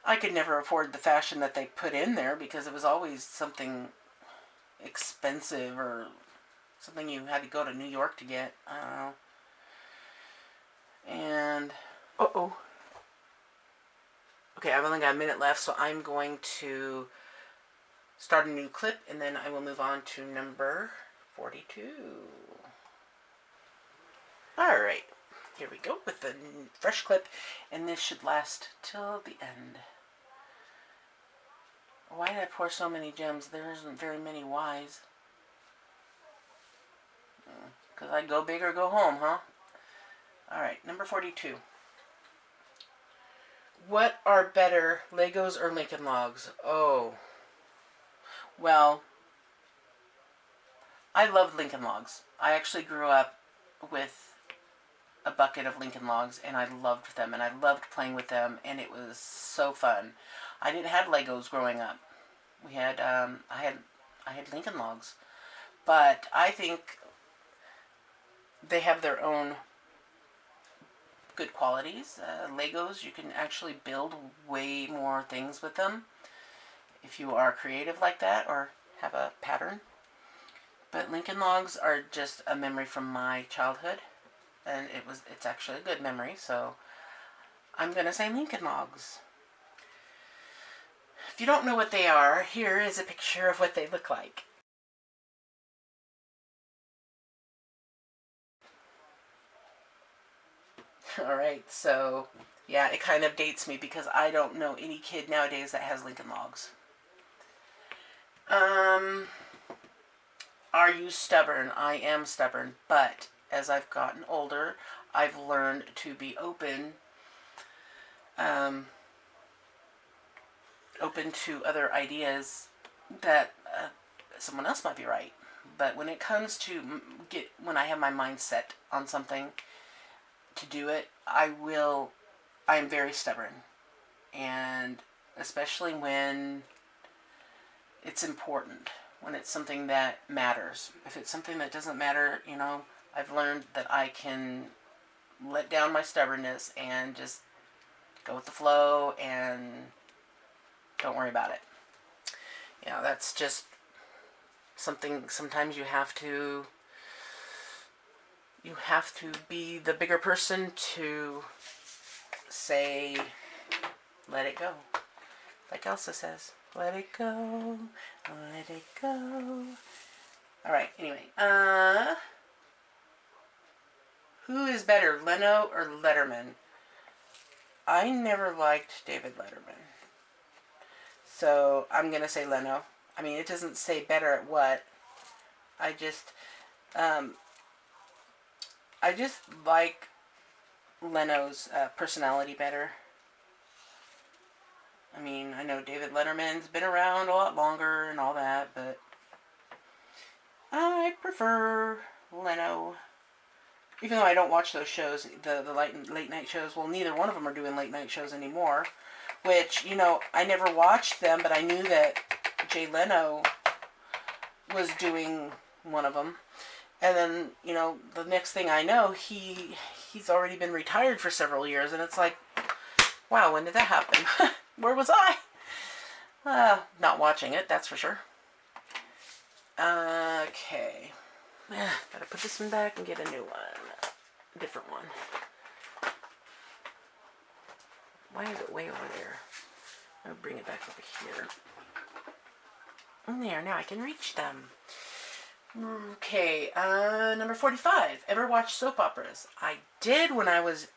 I could never afford the fashion that they put in there because it was always something expensive or something you had to go to New York to get. I don't know. And okay, I've only got a minute left, so I'm going to start a new clip, and then I will move on to number 42. Alright, here we go with the fresh clip, and this should last till the end. Why did I pour so many gems? There isn't very many whys. Because I go big or go home, huh? Alright, number 42. What are better, Legos or Lincoln Logs? Oh, well, I loved Lincoln Logs. I actually grew up with a bucket of Lincoln Logs, and I loved them, and I loved playing with them, and it was so fun. I didn't have Legos growing up. We had I had Lincoln Logs, but I think they have their own good qualities. Legos, you can actually build way more things with them if you are creative like that or have a pattern. But Lincoln Logs are just a memory from my childhood, and it's actually a good memory, so I'm gonna say Lincoln Logs. If you don't know what they are, here is a picture of what they look like. Alright, so yeah, it kind of dates me because I don't know any kid nowadays that has Lincoln Logs. Are you stubborn? I am stubborn, but as I've gotten older, I've learned to be open to other ideas that someone else might be right. But when it comes to when I have my mind set on something to do it, I'm very stubborn. And especially when it's important, when it's something that matters. If it's something that doesn't matter, I've learned that I can let down my stubbornness and just go with the flow and don't worry about it. That's just something. Sometimes you have to be the bigger person to say, let it go. Like Elsa says, let it go, let it go. Alright, anyway. Who is better, Leno or Letterman? I never liked David Letterman. So I'm going to say Leno. I mean, it doesn't say better at what. I just like Leno's personality better. I mean, I know David Letterman's been around a lot longer and all that, but I prefer Leno. Even though I don't watch those shows, the late night shows. Well, neither one of them are doing late night shows anymore. Which, I never watched them, but I knew that Jay Leno was doing one of them. And then, the next thing I know, he's already been retired for several years, and it's like, wow, when did that happen? Where was I? Not watching it, that's for sure. Okay. Gotta put this one back and get a new one. A different one. Why is it way over there? I'll bring it back over here. There, now I can reach them. Okay, number 45. Ever watch soap operas? I did when I was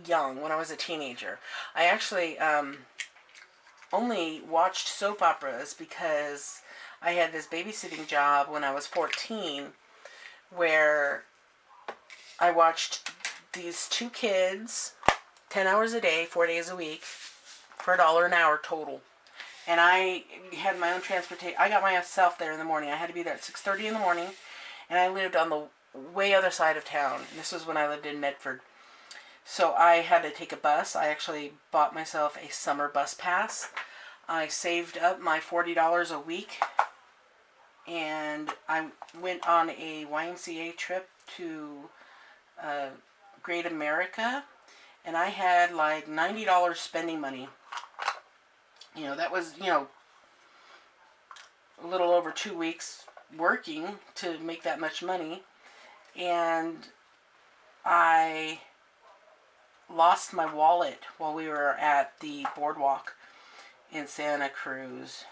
young, when I was a teenager. I actually only watched soap operas because I had this babysitting job when I was 14 where I watched these two kids 10 hours a day, 4 days a week for $1 an hour total. And I had my own transportation. I got myself there in the morning. I had to be there at 6:30 in the morning. And I lived on the way other side of town. This was when I lived in Medford. So I had to take a bus. I actually bought myself a summer bus pass. I saved up my $40 a week. And I went on a YMCA trip to Great America. And I had like $90 spending money. That was, a little over 2 weeks working to make that much money. And I lost my wallet while we were at the boardwalk in Santa Cruz.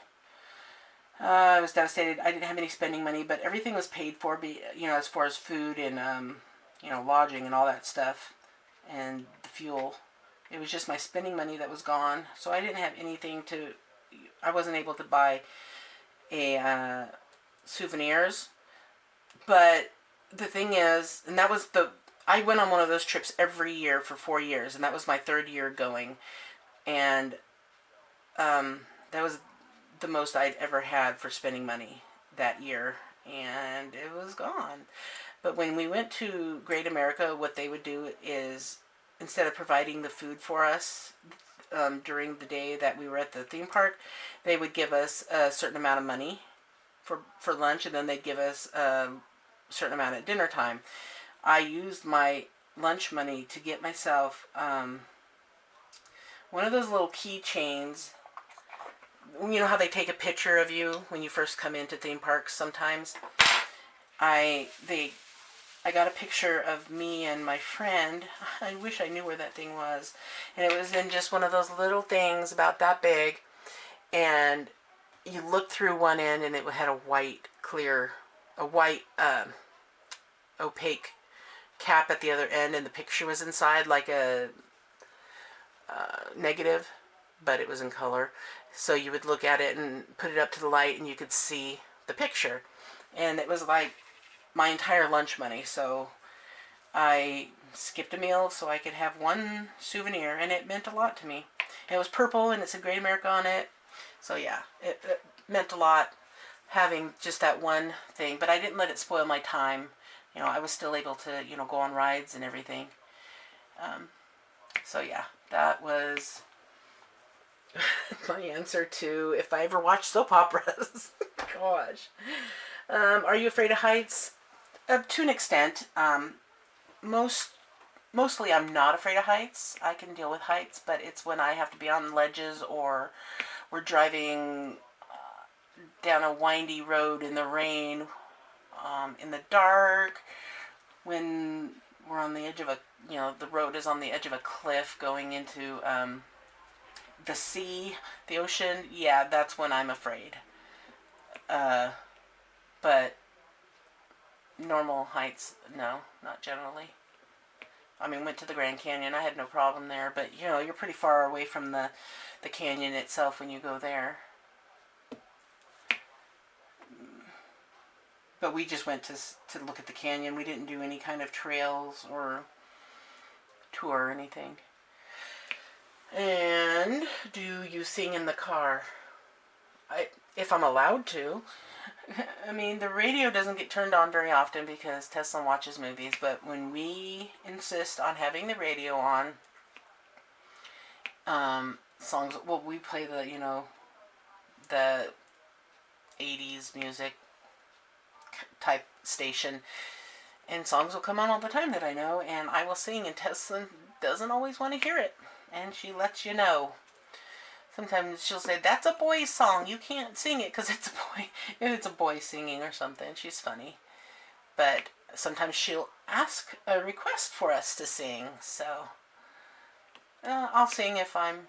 I was devastated. I didn't have any spending money, but everything was paid for, as far as food and, lodging and all that stuff and the fuel. It was just my spending money that was gone. So I didn't have anything I wasn't able to buy souvenirs. But the thing is, and that was I went on one of those trips every year for 4 years, and that was my third year going. And that was the most I'd ever had for spending money that year, and it was gone. But when we went to Great America, what they would do is, instead of providing the food for us during the day that we were at the theme park, they would give us a certain amount of money for lunch, and then they'd give us a certain amount at dinner time. I used my lunch money to get myself one of those little keychains. You know how they take a picture of you when you first come into theme parks sometimes? I got a picture of me and my friend. I wish I knew where that thing was. And it was in just one of those little things about that big. And you looked through one end and it had a white, opaque cap at the other end. And the picture was inside like a negative, but it was in color. So you would look at it and put it up to the light and you could see the picture. And it was like my entire lunch money. So I skipped a meal so I could have one souvenir, and it meant a lot to me. It was purple and it said Great America on it. So yeah, it meant a lot having just that one thing. But I didn't let it spoil my time. You know, I was still able to, go on rides and everything. So yeah, that was my answer to if I ever watch soap operas. Gosh. Are you afraid of heights? To an extent. Mostly I'm not afraid of heights. I can deal with heights, but it's when I have to be on ledges or we're driving down a windy road in the rain, in the dark, when we're on the edge of the road is on the edge of a cliff going into the sea, the ocean. Yeah, that's when I'm afraid. But normal heights, no, not generally. I mean, went to the Grand Canyon. I had no problem there, but you're pretty far away from the canyon itself when you go there. But we just went to look at the canyon. We didn't do any kind of trails or tour or anything. And do you sing in the car? If I'm allowed to. I mean, the radio doesn't get turned on very often because Tesla watches movies, but when we insist on having the radio on, songs, well, we play the 80s music type station, and songs will come on all the time that I know, and I will sing, and Tesla doesn't always want to hear it, and she lets you know. Sometimes she'll say, that's a boy's song, you can't sing it because it's a boy. If it's a boy singing or something, she's funny. But sometimes she'll ask a request for us to sing, so I'll sing if I'm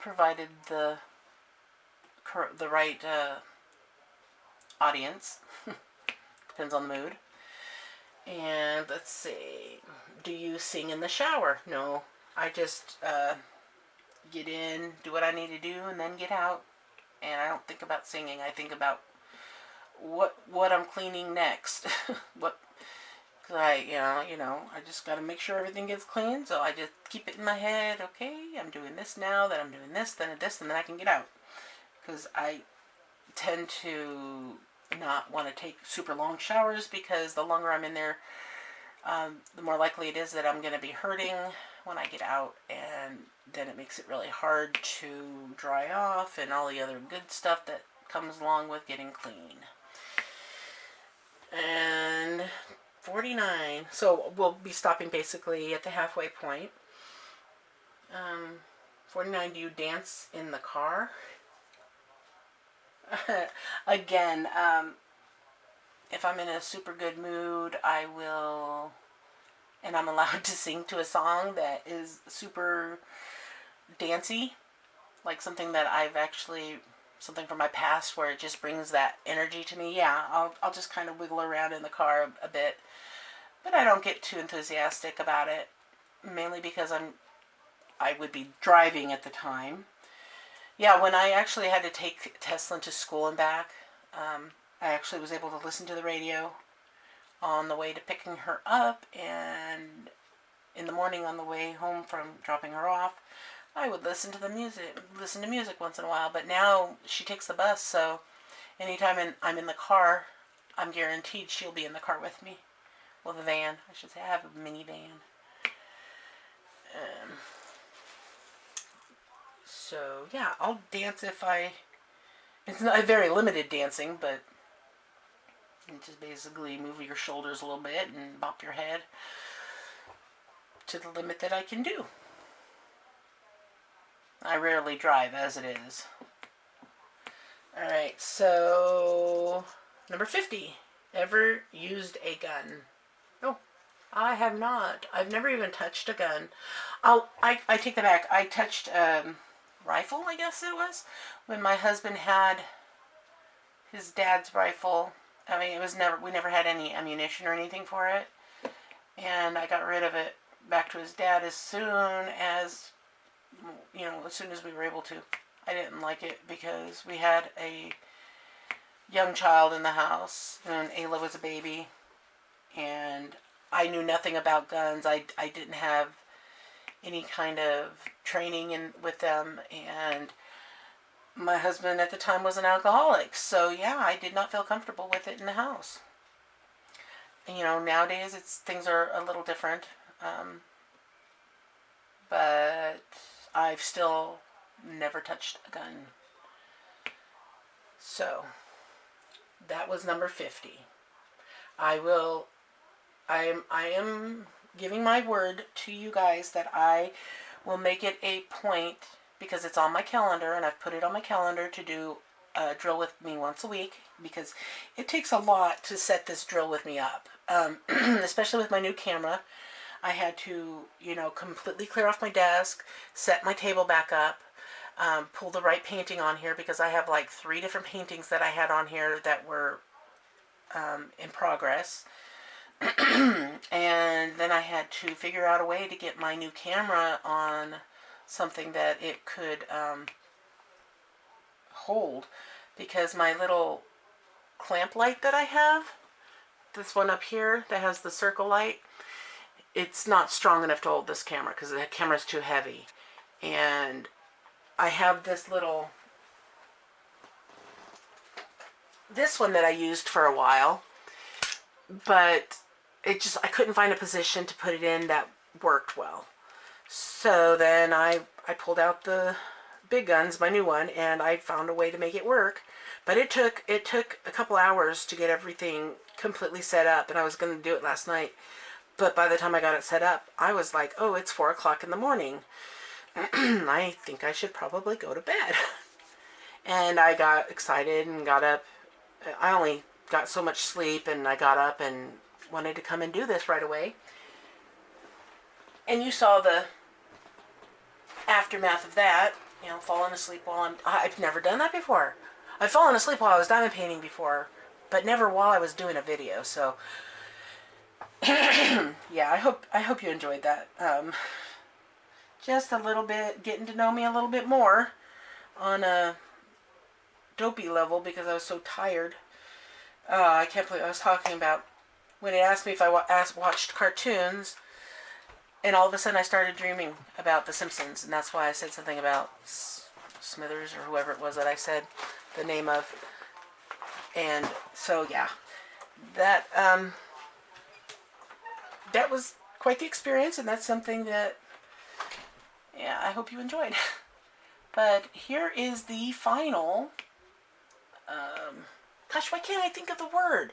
provided the right audience. Depends on the mood. And let's see, do you sing in the shower? No, I just get in, do what I need to do, and then get out. And I don't think about singing. I think about what I'm cleaning next. Cause I just gotta make sure everything gets clean. So I just keep it in my head. Okay, I'm doing this now. Then I'm doing this. Then this, and then I can get out. Because I tend to not want to take super long showers because the longer I'm in there, the more likely it is that I'm going to be hurting when I get out, and then it makes it really hard to dry off and all the other good stuff that comes along with getting clean. And 49. So we'll be stopping basically at the halfway point. 49, do you dance in the car? Again, if I'm in a super good mood, I will, and I'm allowed to sing to a song that is super dancey, like something from my past where it just brings that energy to me. Yeah, I'll just kind of wiggle around in the car a bit, but I don't get too enthusiastic about it, mainly because I would be driving at the time. Yeah, when I actually had to take Tesla to school and back, I actually was able to listen to the radio on the way to picking her up, and in the morning on the way home from dropping her off, I would listen to music once in a while. But now she takes the bus, so anytime I'm in the car, I'm guaranteed she'll be in the car with me. Well, the van, I should say. I have a minivan. So yeah, I'll dance if I. It's not very limited dancing, but you just basically move your shoulders a little bit and bop your head to the limit that I can do. I rarely drive as it is. Alright, so number 50. Ever used a gun? Oh, I have not. I've never even touched a gun. I take that back. I touched rifle, I guess it was, when my husband had his dad's rifle. I mean, we never had any ammunition or anything for it, and I got rid of it back to his dad as soon as we were able to. I didn't like it because we had a young child in the house, and Ayla was a baby, and I knew nothing about guns. I didn't have any kind of training with them, and my husband at the time was an alcoholic, so yeah, I did not feel comfortable with it in the house. And, nowadays things are a little different, but I've still never touched a gun. So that was number 50. I am giving my word to you guys that I will make it a point, because it's on my calendar, and I've put it on my calendar to do a drill with me once a week, because it takes a lot to set this drill with me up, especially with my new camera. I had to, completely clear off my desk, set my table back up, pull the right painting on here, because I have like 3 different paintings that I had on here that were in progress. And then I had to figure out a way to get my new camera on something that it could hold, because my little clamp light that I have, this one up here that has the circle light, it's not strong enough to hold this camera because the camera's too heavy. And I have this one that I used for a while, but I couldn't find a position to put it in that worked well. So then I pulled out the big guns, my new one, and I found a way to make it work. But it took a couple hours to get everything completely set up, and I was going to do it last night. But by the time I got it set up, I was like, oh, it's 4 o'clock in the morning. I think I should probably go to bed. And I got excited and got up. I only got so much sleep, and I got up and wanted to come and do this right away. And you saw the aftermath of that, falling asleep I've never done that before. I've fallen asleep while I was diamond painting before, but never while I was doing a video, so yeah, I hope you enjoyed that. Just a little bit, getting to know me a little bit more on a dopey level, because I was so tired. I can't believe I was talking about when it asked me if I watched cartoons, and all of a sudden I started dreaming about The Simpsons, and that's why I said something about Smithers or whoever it was that I said the name of. And so yeah, that was quite the experience, and that's something that, yeah, I hope you enjoyed. But here is the final, gosh, why can't I think of the word?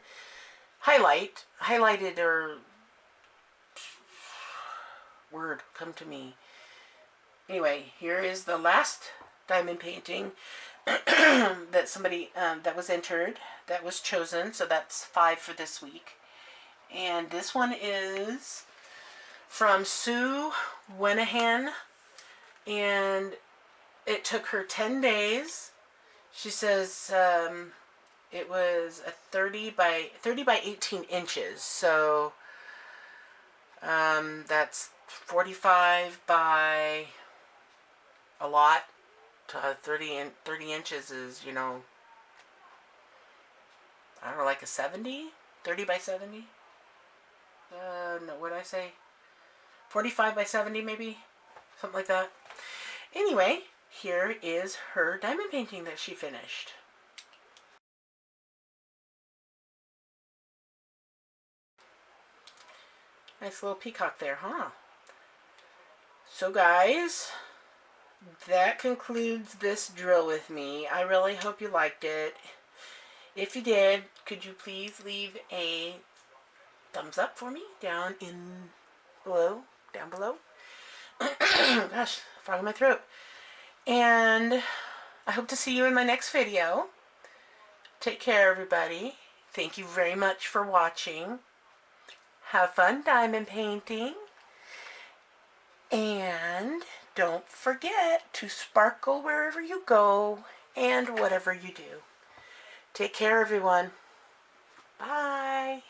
Highlighted, or word, come to me. Anyway, here is the last diamond painting that somebody, that was entered, that was chosen, so that's 5 for this week. And this one is from Sue Wenahan, and it took her 10 days. She says it was a 30 by 18 inches, so that's 45 by a lot. 30 inches is, I don't know, like a 70? 30 by 70? No, what did I say? 45 by 70 maybe, something like that. Anyway, here is her diamond painting that she finished. Nice little peacock there, huh? So guys, that concludes this drill with me. I really hope you liked it. If you did, could you please leave a thumbs up for me down below? Gosh, frog in my throat. And I hope to see you in my next video. Take care, everybody. Thank you very much for watching. Have fun diamond painting. And don't forget to sparkle wherever you go and whatever you do. Take care, everyone. Bye.